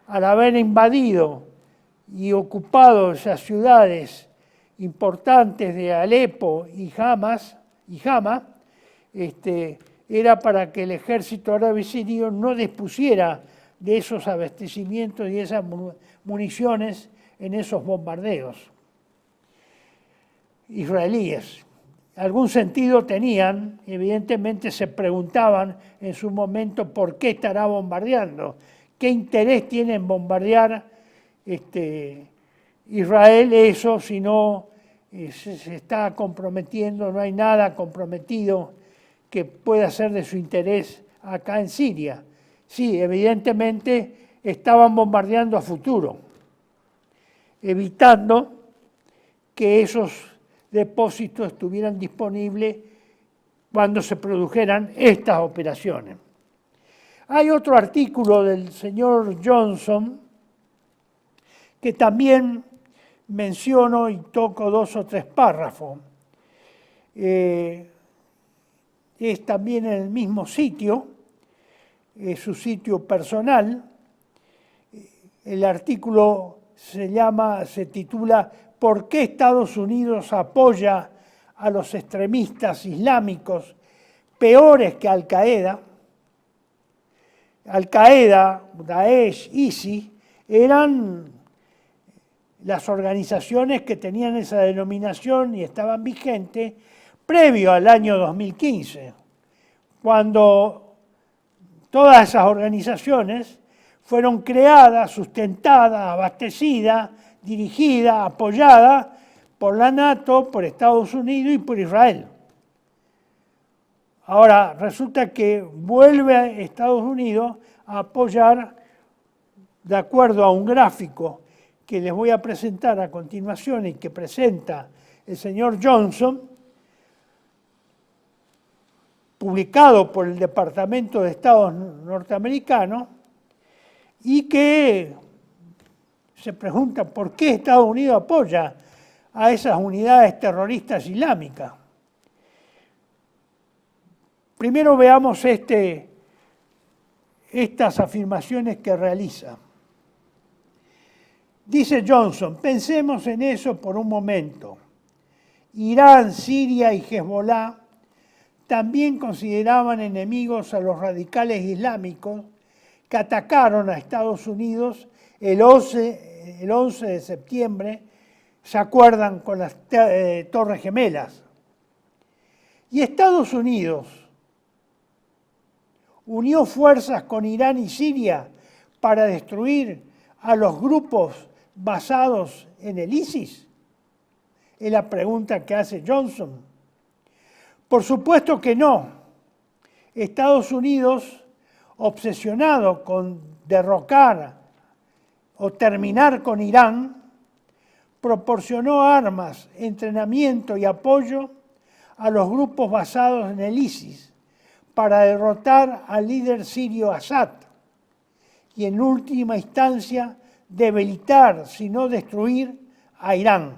al haber invadido y ocupado esas ciudades importantes de Alepo y Hama, era para que el ejército árabe sirio no dispusiera de esos abastecimientos y esas municiones en esos bombardeos israelíes. Algún sentido tenían, evidentemente se preguntaban en su momento por qué estará bombardeando, qué interés tiene en bombardear Israel eso si no se está comprometiendo, no hay nada comprometido que pueda ser de su interés acá en Siria. Sí, evidentemente estaban bombardeando a futuro, evitando que esos depósitos estuvieran disponibles cuando se produjeran estas operaciones. Hay otro artículo del señor Johnson que también menciono y toco 2 o 3 párrafos. Es también en el mismo sitio, es su sitio personal. El artículo se titula ¿Por qué Estados Unidos apoya a los extremistas islámicos peores que Al-Qaeda? Al-Qaeda, Daesh, ISIS eran las organizaciones que tenían esa denominación y estaban vigentes previo al año 2015, cuando todas esas organizaciones fueron creadas, sustentadas, abastecidas, dirigidas, apoyadas por la NATO, por Estados Unidos y por Israel. Ahora, resulta que vuelve Estados Unidos a apoyar, de acuerdo a un gráfico que les voy a presentar a continuación y que presenta el señor Johnson, publicado por el Departamento de Estado norteamericano, y que se pregunta por qué Estados Unidos apoya a esas unidades terroristas islámicas. Primero veamos estas afirmaciones que realiza. Dice Johnson, pensemos en eso por un momento. Irán, Siria y Hezbollah también consideraban enemigos a los radicales islámicos que atacaron a Estados Unidos el 11 de septiembre, ¿se acuerdan? Con las Torres Gemelas. Y Estados Unidos unió fuerzas con Irán y Siria para destruir a los grupos basados en el ISIS. Es la pregunta que hace Johnson. Por supuesto que no. Estados Unidos, obsesionado con derrocar o terminar con Irán, proporcionó armas, entrenamiento y apoyo a los grupos basados en el ISIS para derrotar al líder sirio Assad y en última instancia debilitar, si no destruir, a Irán.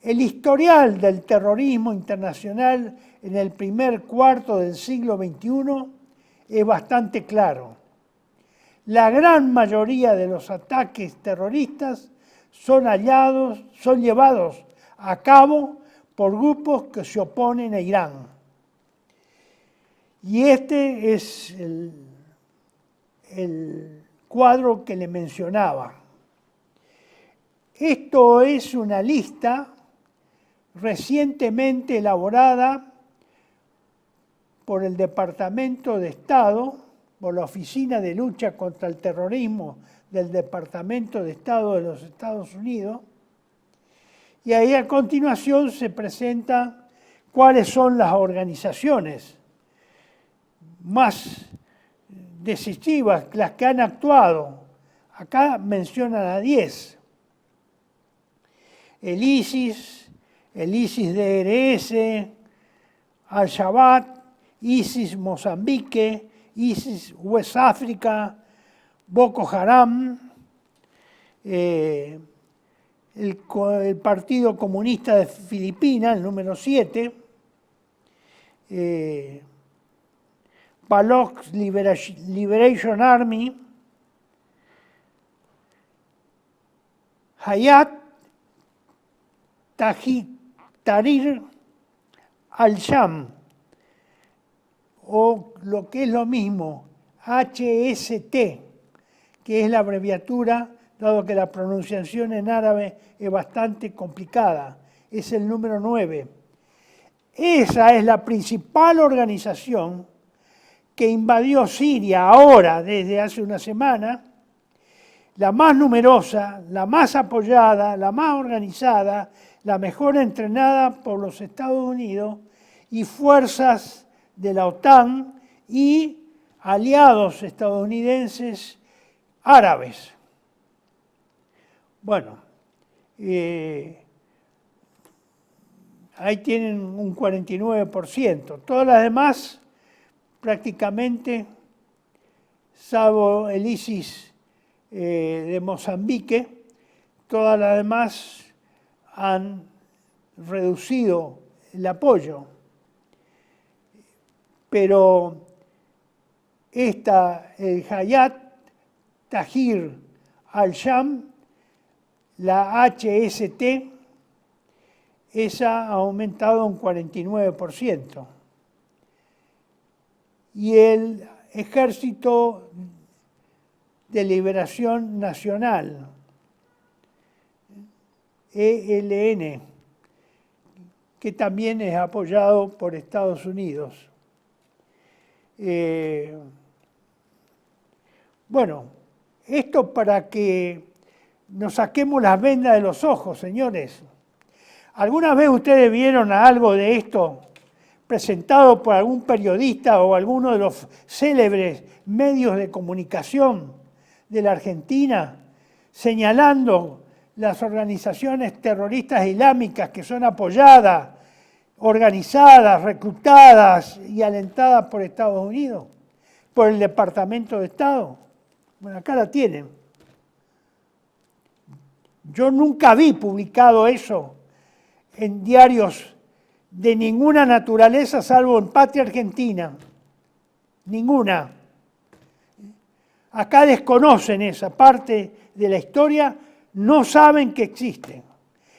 El historial del terrorismo internacional en el primer cuarto del siglo XXI es bastante claro. La gran mayoría de los ataques terroristas son llevados a cabo por grupos que se oponen a Irán. Y este es el cuadro que le mencionaba. Esto es una lista recientemente elaborada por el Departamento de Estado, por la Oficina de Lucha contra el Terrorismo del Departamento de Estado de los Estados Unidos, y ahí a continuación se presenta cuáles son las organizaciones más decisivas, las que han actuado. Acá mencionan a 10. El ISIS DRS, Al-Shabaab, ISIS Mozambique, ISIS West África, Boko Haram, el Partido Comunista de Filipinas, el número 7, Baloch Liberation Army, Hayat Tahrir al-Sham, o lo que es lo mismo, HST, que es la abreviatura, dado que la pronunciación en árabe es bastante complicada, es el número 9. Esa es la principal organización que invadió Siria ahora, desde hace una semana, la más numerosa, la más apoyada, la más organizada, la mejor entrenada por los Estados Unidos y fuerzas de la OTAN y aliados estadounidenses árabes. Bueno, ahí tienen un 49%. Todas las demás, prácticamente, salvo el ISIS de Mozambique, todas las demás han reducido el apoyo. Pero el Hayat Tahrir al-Sham, la HST, esa ha aumentado un 49%. Y el Ejército de Liberación Nacional, ELN, que también es apoyado por Estados Unidos. Bueno, esto para que nos saquemos las vendas de los ojos, señores. ¿Alguna vez ustedes vieron algo de esto presentado por algún periodista o alguno de los célebres medios de comunicación de la Argentina señalando las organizaciones terroristas islámicas que son apoyadas, organizadas, reclutadas y alentadas por Estados Unidos, por el Departamento de Estado? Bueno, acá la tienen. Yo nunca vi publicado eso en diarios de ninguna naturaleza, salvo en Patria Argentina. Ninguna. Acá desconocen esa parte de la historia, no saben que existe.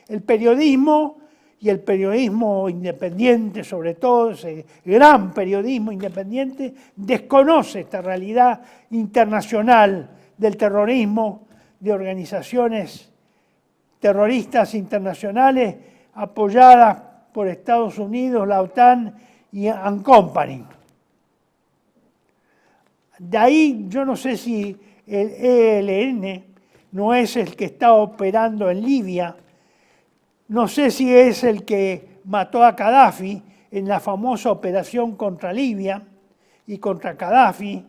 El periodismo, y el periodismo independiente sobre todo, ese gran periodismo independiente, desconoce esta realidad internacional del terrorismo, de organizaciones terroristas internacionales apoyadas por Estados Unidos, la OTAN y and Company. De ahí yo no sé si el ELN no es el que está operando en Libia, no sé si es el que mató a Gaddafi en la famosa operación contra Libia y contra Gaddafi,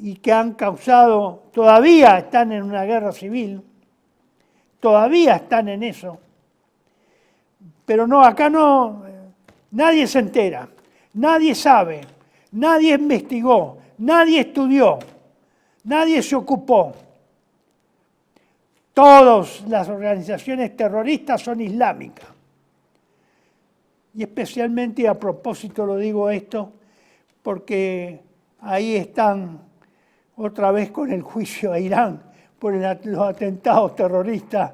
y que han causado, todavía están en una guerra civil, todavía están en eso. Pero no, acá no, nadie se entera, nadie sabe, nadie investigó, nadie estudió, nadie se ocupó. Todas las organizaciones terroristas son islámicas. Y especialmente a propósito lo digo esto, porque ahí están otra vez con el juicio a Irán por los atentados terroristas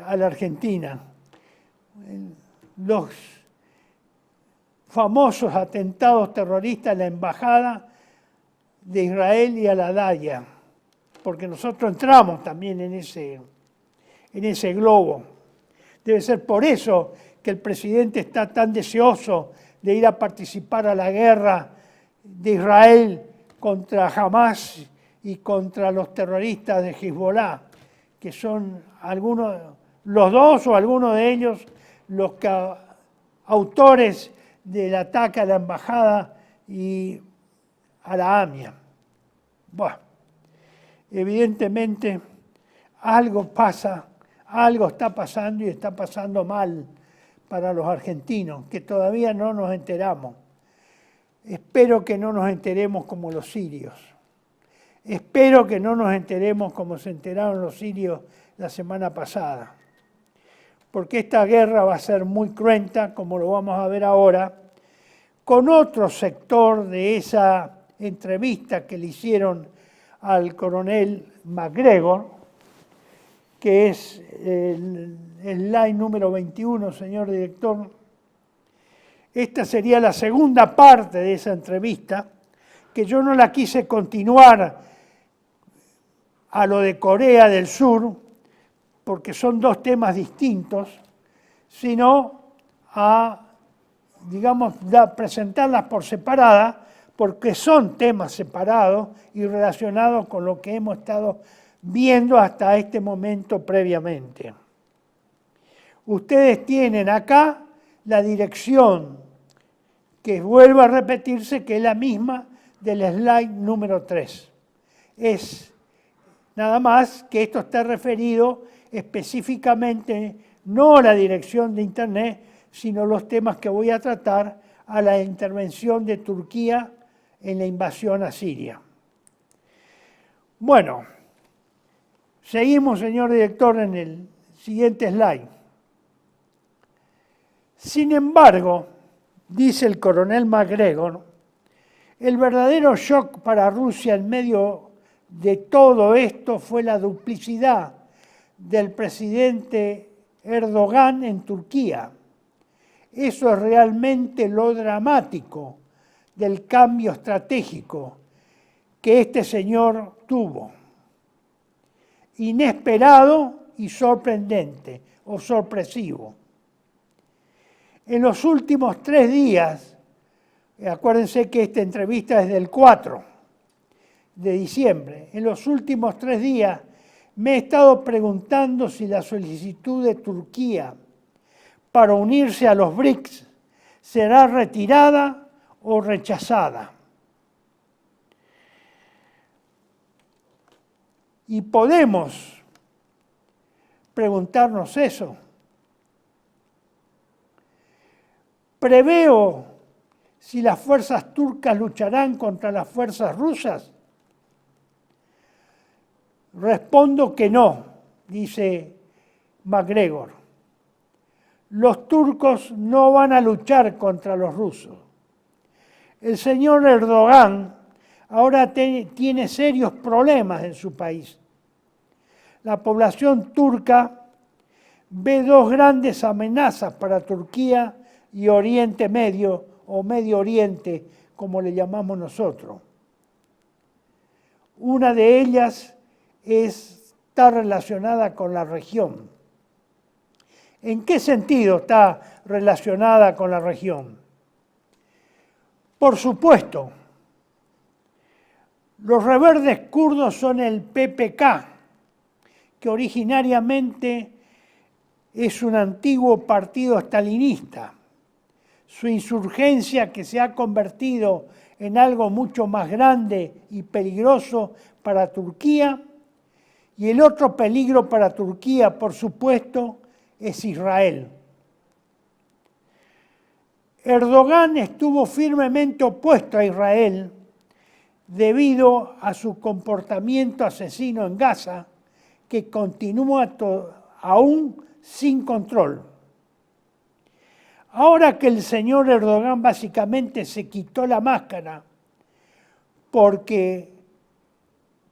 a la Argentina. Los famosos atentados terroristas a la Embajada de Israel y a la Daya, porque nosotros entramos también en ese globo. Debe ser por eso que el presidente está tan deseoso de ir a participar a la guerra de Israel contra Hamás y contra los terroristas de Hezbollah, que son algunos, los dos o algunos de ellos, los autores del ataque a la embajada y a la AMIA. Bueno, evidentemente algo pasa, algo está pasando y está pasando mal para los argentinos, que todavía no nos enteramos. Espero que no nos enteremos como los sirios. Espero que no nos enteremos como se enteraron los sirios la semana pasada. Porque esta guerra va a ser muy cruenta, como lo vamos a ver ahora, con otro sector de esa entrevista que le hicieron al coronel MacGregor, que es el slide número 21, señor director. Esta sería la segunda parte de esa entrevista, que yo no la quise continuar a lo de Corea del Sur, porque son dos temas distintos, sino a, digamos, presentarlas por separada, porque son temas separados y relacionados con lo que hemos estado viendo hasta este momento previamente. Ustedes tienen acá la dirección, que vuelve a repetirse, que es la misma del slide número 3. Es nada más que esto está referido específicamente no a la dirección de Internet, sino los temas que voy a tratar a la intervención de Turquía en la invasión a Siria. Bueno, seguimos, señor director, en el siguiente slide. Sin embargo, dice el coronel MacGregor, el verdadero shock para Rusia en medio de todo esto fue la duplicidad del presidente Erdogan en Turquía. Eso es realmente lo dramático del cambio estratégico que este señor tuvo. Inesperado y sorprendente o sorpresivo. En los últimos 3 días, acuérdense que esta entrevista es del 4 de diciembre, en los últimos 3 días me he estado preguntando si la solicitud de Turquía para unirse a los BRICS será retirada o rechazada. Y podemos preguntarnos eso. ¿Preveo si las fuerzas turcas lucharán contra las fuerzas rusas? Respondo que no, dice MacGregor. Los turcos no van a luchar contra los rusos. El señor Erdogan ahora tiene serios problemas en su país. La población turca ve 2 grandes amenazas para Turquía y Oriente Medio, o Medio Oriente, como le llamamos nosotros. Una de ellas está relacionada con la región. ¿En qué sentido está relacionada con la región? Por supuesto, los rebeldes kurdos son el PPK, que originariamente es un antiguo partido estalinista. Su insurgencia, que se ha convertido en algo mucho más grande y peligroso para Turquía, y el otro peligro para Turquía, por supuesto, es Israel. Erdogan estuvo firmemente opuesto a Israel debido a su comportamiento asesino en Gaza, que continúa aún sin control. Ahora que el señor Erdogan básicamente se quitó la máscara porque,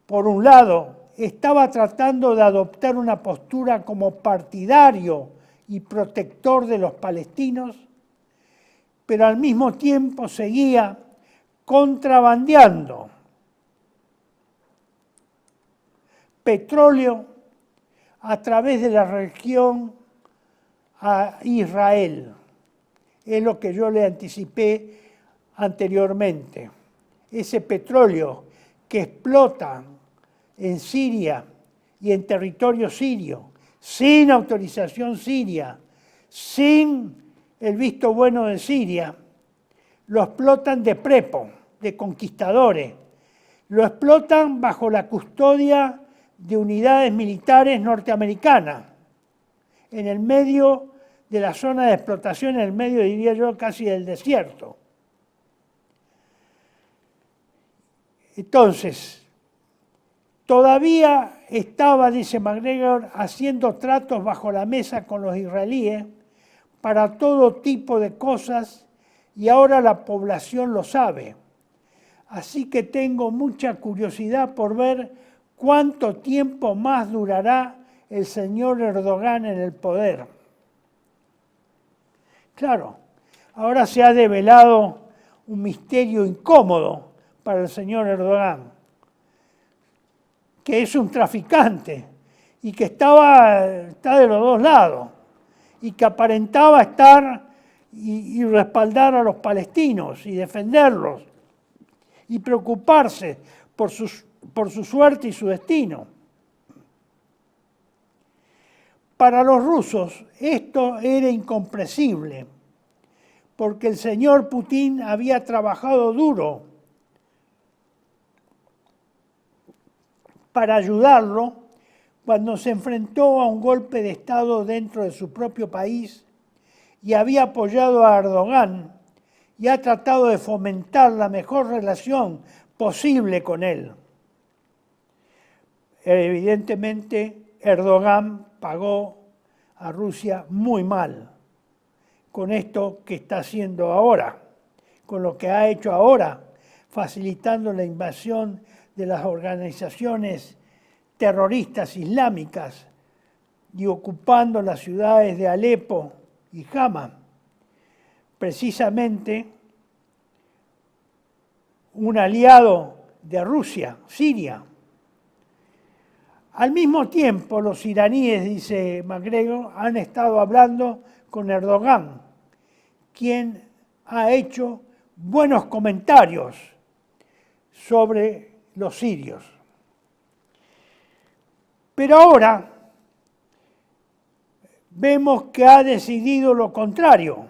por un lado, estaba tratando de adoptar una postura como partidario y protector de los palestinos, pero al mismo tiempo seguía contrabandeando petróleo a través de la región a Israel. Es lo que yo le anticipé anteriormente. Ese petróleo que explota en Siria y en territorio sirio, sin autorización siria, sin el visto bueno de Siria, lo explotan de prepo, de conquistadores, lo explotan bajo la custodia de unidades militares norteamericanas, en el medio de la zona de explotación, en el medio, diría yo, casi del desierto. Entonces, Todavía estaba, dice MacGregor, haciendo tratos bajo la mesa con los israelíes para todo tipo de cosas y ahora la población lo sabe. Así que tengo mucha curiosidad por ver cuánto tiempo más durará el señor Erdogan en el poder. Claro, ahora se ha develado un misterio incómodo para el señor Erdogan, que es un traficante y que está de los dos lados y que aparentaba estar y respaldar a los palestinos y defenderlos y preocuparse por su suerte y su destino. Para los rusos esto era incomprensible, porque el señor Putin había trabajado duro para ayudarlo cuando se enfrentó a un golpe de Estado dentro de su propio país y había apoyado a Erdogan y ha tratado de fomentar la mejor relación posible con él. Evidentemente, Erdogan pagó a Rusia muy mal con esto que está haciendo ahora, con lo que ha hecho ahora, facilitando la invasión de las organizaciones terroristas islámicas y ocupando las ciudades de Alepo y Hama. Precisamente un aliado de Rusia, Siria. Al mismo tiempo, los iraníes, dice MacGregor, han estado hablando con Erdogan, quien ha hecho buenos comentarios sobre los sirios. Pero ahora vemos que ha decidido lo contrario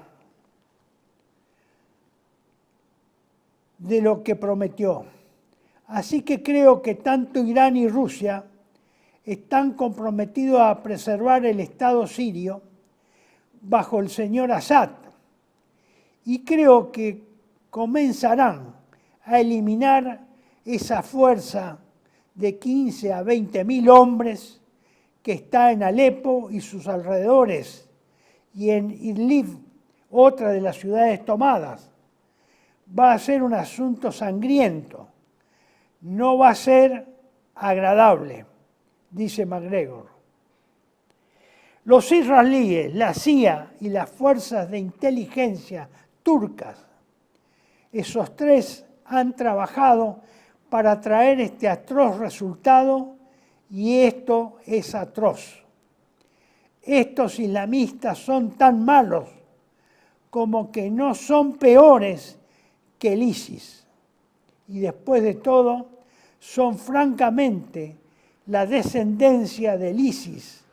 de lo que prometió. Así que creo que tanto Irán y Rusia están comprometidos a preservar el Estado sirio bajo el señor Assad y creo que comenzarán a eliminar esa fuerza de 15 a 20.000 hombres que está en Alepo y sus alrededores y en Idlib, otra de las ciudades tomadas. Va a ser un asunto sangriento, no va a ser agradable, dice MacGregor. Los israelíes, la CIA y las fuerzas de inteligencia turcas, esos tres han trabajado para traer este atroz resultado y esto es atroz. Estos islamistas son tan malos como que no son peores que el ISIS. Y después de todo, son francamente la descendencia del ISIS,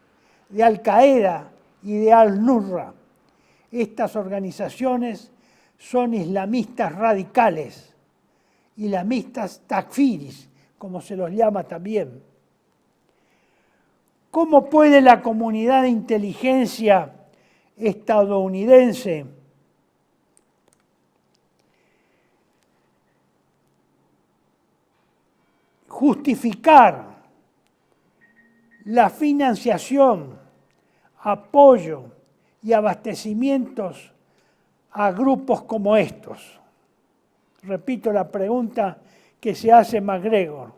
de Al-Qaeda y de Al-Nusra. Estas organizaciones son islamistas radicales, islamistas takfiris, como se los llama también. ¿Cómo puede la comunidad de inteligencia estadounidense justificar la financiación, apoyo y abastecimientos a grupos como estos? Repito la pregunta que se hace MacGregor.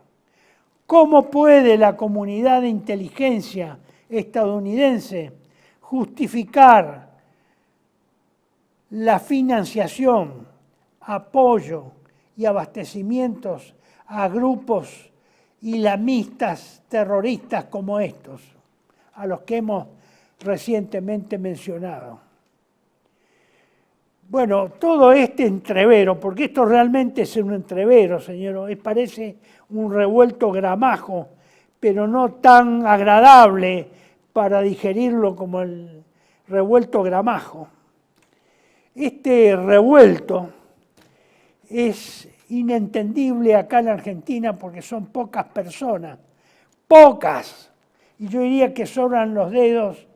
¿Cómo puede la comunidad de inteligencia estadounidense justificar la financiación, apoyo y abastecimientos a grupos islamistas terroristas como estos, a los que hemos recientemente mencionado? Bueno, todo este entrevero, porque esto realmente es un entrevero, señor, parece un revuelto gramajo, pero no tan agradable para digerirlo como el revuelto gramajo. Este revuelto es inentendible acá en Argentina porque son pocas personas, pocas, y yo diría que sobran los dedos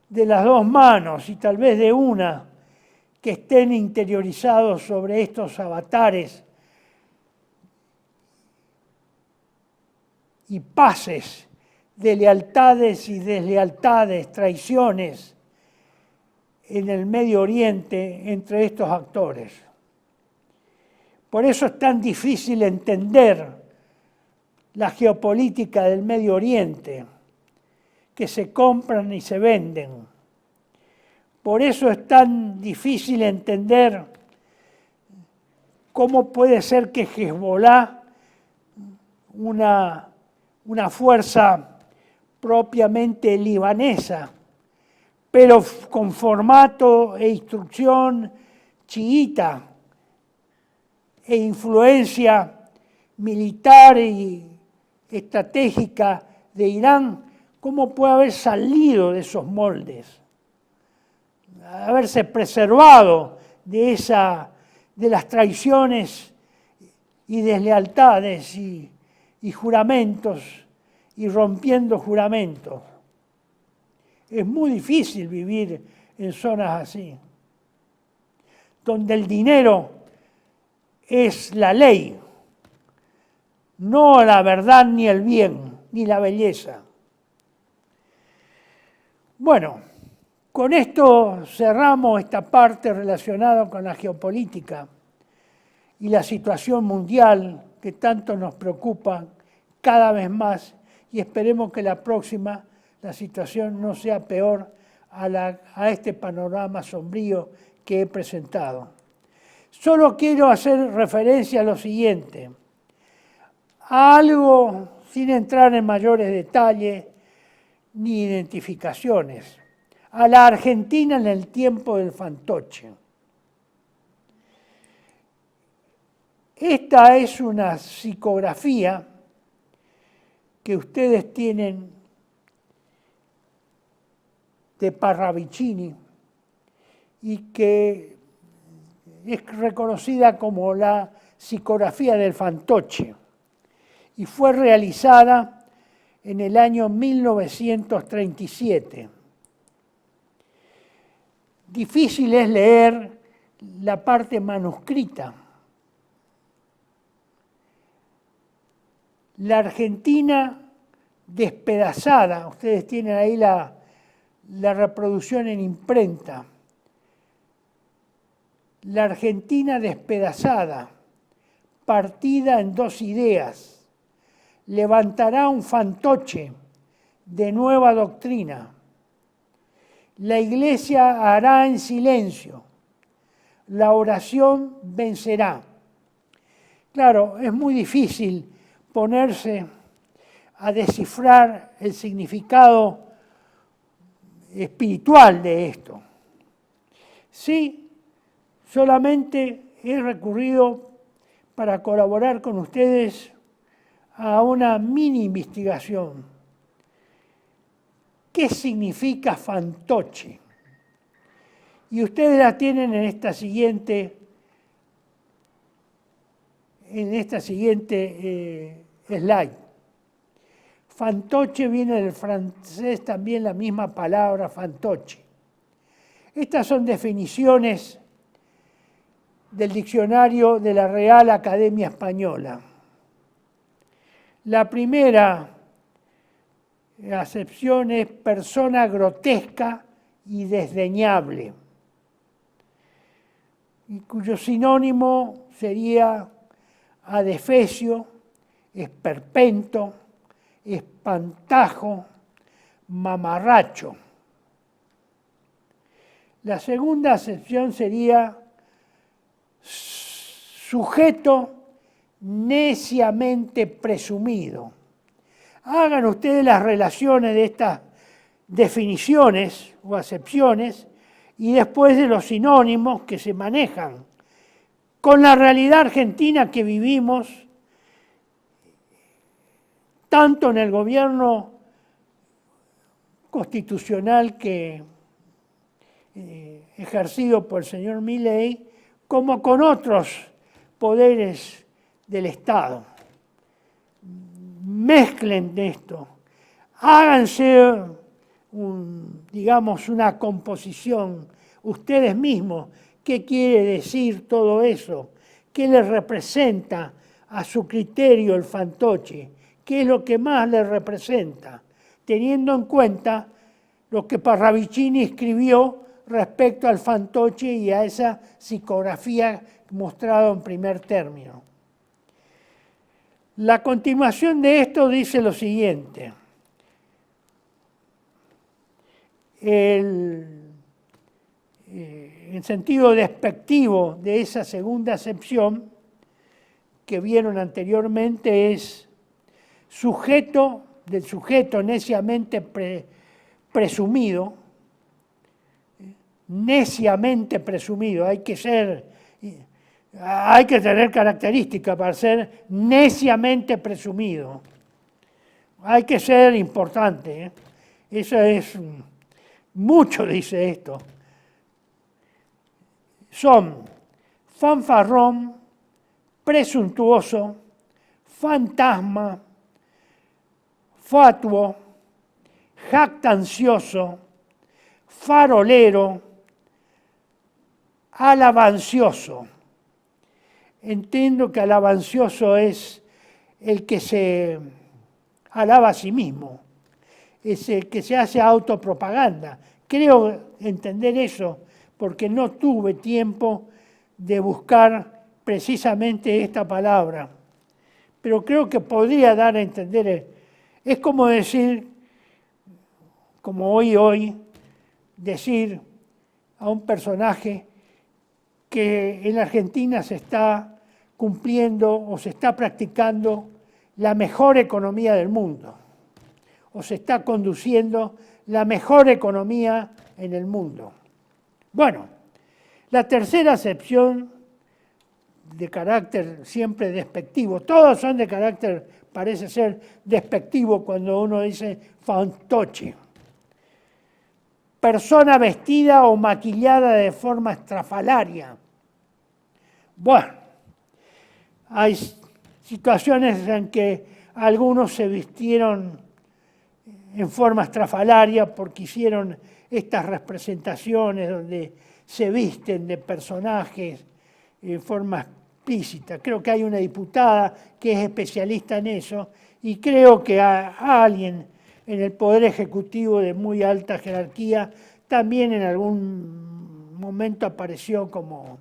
de las dos manos y tal vez de una, que estén interiorizados sobre estos avatares y pases de lealtades y deslealtades, traiciones en el Medio Oriente entre estos actores. Por eso es tan difícil entender la geopolítica del Medio Oriente, que se compran y se venden. Por eso es tan difícil entender cómo puede ser que Hezbollah, una fuerza propiamente libanesa, pero con formato e instrucción chiita e influencia militar y estratégica de Irán, ¿cómo puede haber salido de esos moldes? Haberse preservado de las traiciones y deslealtades y juramentos y rompiendo juramentos. Es muy difícil vivir en zonas así, donde el dinero es la ley, no la verdad ni el bien, ni la belleza. Bueno, con esto cerramos esta parte relacionada con la geopolítica y la situación mundial que tanto nos preocupa cada vez más, y esperemos que la próxima la situación no sea peor a este panorama sombrío que he presentado. Solo quiero hacer referencia a lo siguiente, a algo sin entrar en mayores detalles ni identificaciones, a la Argentina en el tiempo del fantoche. Esta es una psicografía que ustedes tienen de Parravicini y que es reconocida como la psicografía del fantoche y fue realizada en el año 1937. Difícil es leer la parte manuscrita. La Argentina despedazada, ustedes tienen ahí la reproducción en imprenta. La Argentina despedazada, partida en dos ideas, levantará un fantoche de nueva doctrina. La Iglesia hará en silencio, la oración vencerá. Claro, es muy difícil ponerse a descifrar el significado espiritual de esto. Sí, solamente he recurrido para colaborar con ustedes a una mini investigación. ¿Qué significa fantoche? Y ustedes la tienen en esta siguiente slide. Fantoche viene del francés también la misma palabra fantoche. Estas son definiciones del diccionario de la Real Academia Española. La primera acepción es persona grotesca y desdeñable, y cuyo sinónimo sería adefesio, esperpento, espantajo, mamarracho. La segunda acepción sería sujeto neciamente presumido. Hagan ustedes las relaciones de estas definiciones o acepciones y después de los sinónimos que se manejan con la realidad argentina que vivimos, tanto en el gobierno constitucional que ejercido por el señor Milei, como con otros poderes del Estado. Mezclen esto, háganse una composición ustedes mismos. ¿Qué quiere decir todo eso? ¿Qué les representa a su criterio el fantoche? qué es lo que más le representa, teniendo en cuenta lo que Parravicini escribió respecto al fantoche y a esa psicografía mostrada en primer término. La continuación de esto dice lo siguiente. En sentido despectivo de esa segunda acepción que vieron anteriormente es del sujeto neciamente presumido, hay que tener características para ser neciamente presumido, hay que ser importante, eso es, mucho dice esto, son fanfarrón, presuntuoso, fantasma, fatuo, jactancioso, farolero, alabancioso. Entiendo que alabancioso es el que se alaba a sí mismo, es el que se hace autopropaganda. Creo entender eso porque no tuve tiempo de buscar precisamente esta palabra, pero creo que podría dar a entender, es como decir, como hoy, decir a un personaje que en la Argentina se está cumpliendo o se está practicando la mejor economía del mundo, o se está conduciendo la mejor economía en el mundo. Bueno, la tercera acepción de carácter siempre despectivo, todos son de carácter, parece ser despectivo cuando uno dice fantoche. Persona vestida o maquillada de forma estrafalaria. Bueno, hay situaciones en que algunos se vistieron en forma estrafalaria porque hicieron estas representaciones donde se visten de personajes en forma explícita. Creo que hay una diputada que es especialista en eso y creo que a alguien en el Poder Ejecutivo de muy alta jerarquía también en algún momento apareció como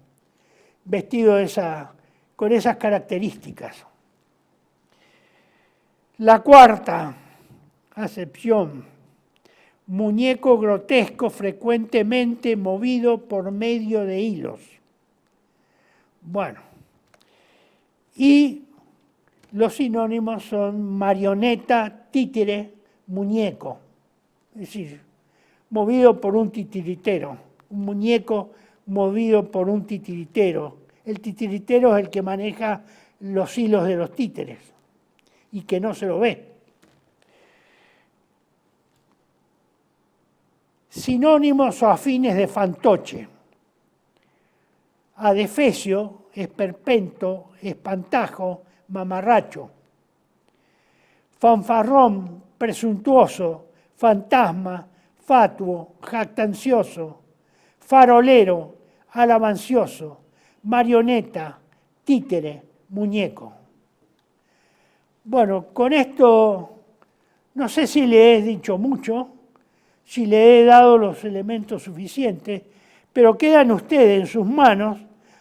vestido con esas características. La cuarta acepción, muñeco grotesco frecuentemente movido por medio de hilos. Bueno, y los sinónimos son marioneta, títere, muñeco, es decir, movido por un titiritero, un muñeco movido por un titiritero. El titiritero es el que maneja los hilos de los títeres y que no se lo ve. Sinónimos o afines de fantoche. Adefesio, esperpento, espantajo, mamarracho. Fanfarrón, presuntuoso, fantasma, fatuo, jactancioso, farolero, alabancioso, marioneta, títere, muñeco. Bueno, con esto no sé si le he dicho mucho, si le he dado los elementos suficientes, pero quedan ustedes en sus manos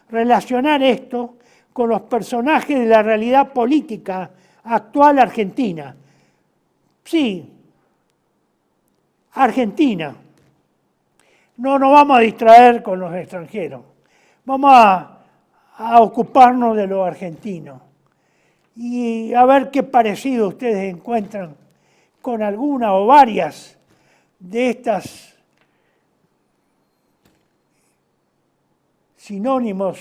relacionar esto con los personajes de la realidad política actual argentina. Sí, Argentina. No nos vamos a distraer con los extranjeros. Vamos a ocuparnos de los argentinos y a ver qué parecido ustedes encuentran con alguna o varias de estas sinónimos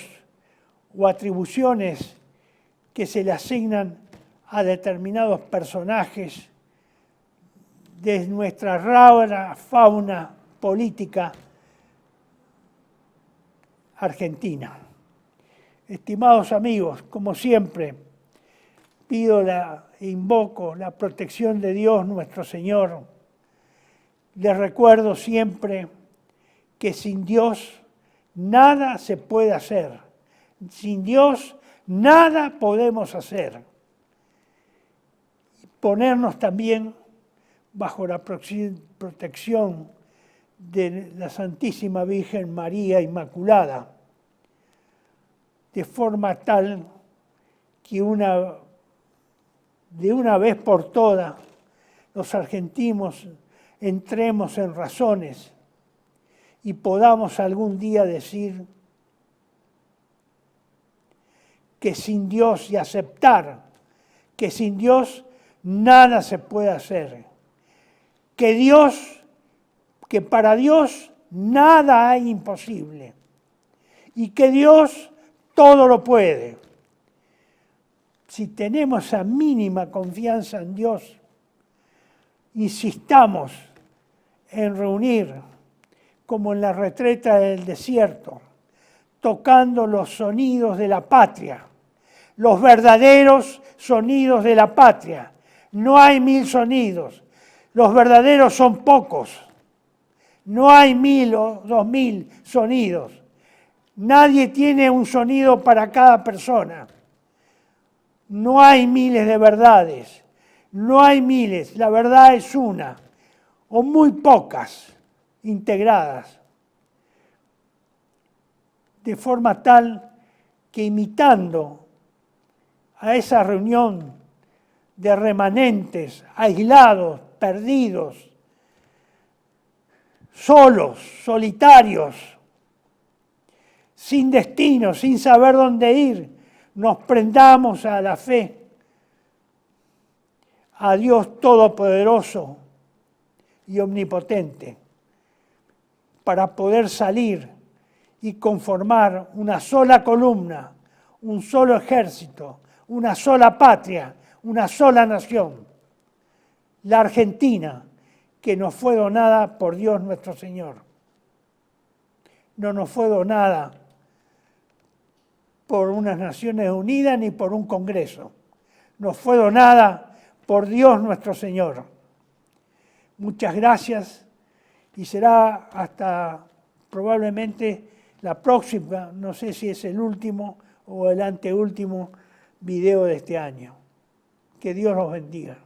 o atribuciones que se le asignan a determinados personajes de nuestra rara fauna política argentina. Estimados amigos, como siempre, pido e invoco la protección de Dios nuestro Señor. Les recuerdo siempre que sin Dios nada se puede hacer. Sin Dios nada podemos hacer. ponernos también bajo la protección de la Santísima Virgen María Inmaculada, de forma tal que de una vez por todas los argentinos entremos en razones y podamos algún día decir que sin Dios, y aceptar que sin Dios nada se puede hacer, que para Dios nada hay imposible y que Dios todo lo puede. Si tenemos esa mínima confianza en Dios, insistamos en reunir, como en la retreta del desierto, tocando los sonidos de la patria, los verdaderos sonidos de la patria. No hay 1000 sonidos, los verdaderos son pocos. No hay 1000 o 2000 sonidos. Nadie tiene un sonido para cada persona. No hay miles de verdades, no hay miles, la verdad es una, o muy pocas integradas, de forma tal que imitando a esa reunión de remanentes, aislados, perdidos, solos, solitarios, sin destino, sin saber dónde ir, nos prendamos a la fe, a Dios Todopoderoso y Omnipotente, para poder salir y conformar una sola columna, un solo ejército, una sola patria, una sola nación, la Argentina, que nos fue donada por Dios nuestro Señor. No nos fue donada por unas Naciones Unidas ni por un Congreso. Nos fue donada por Dios nuestro Señor. Muchas gracias y será hasta probablemente la próxima, no sé si es el último o el anteúltimo video de este año. Que Dios los bendiga.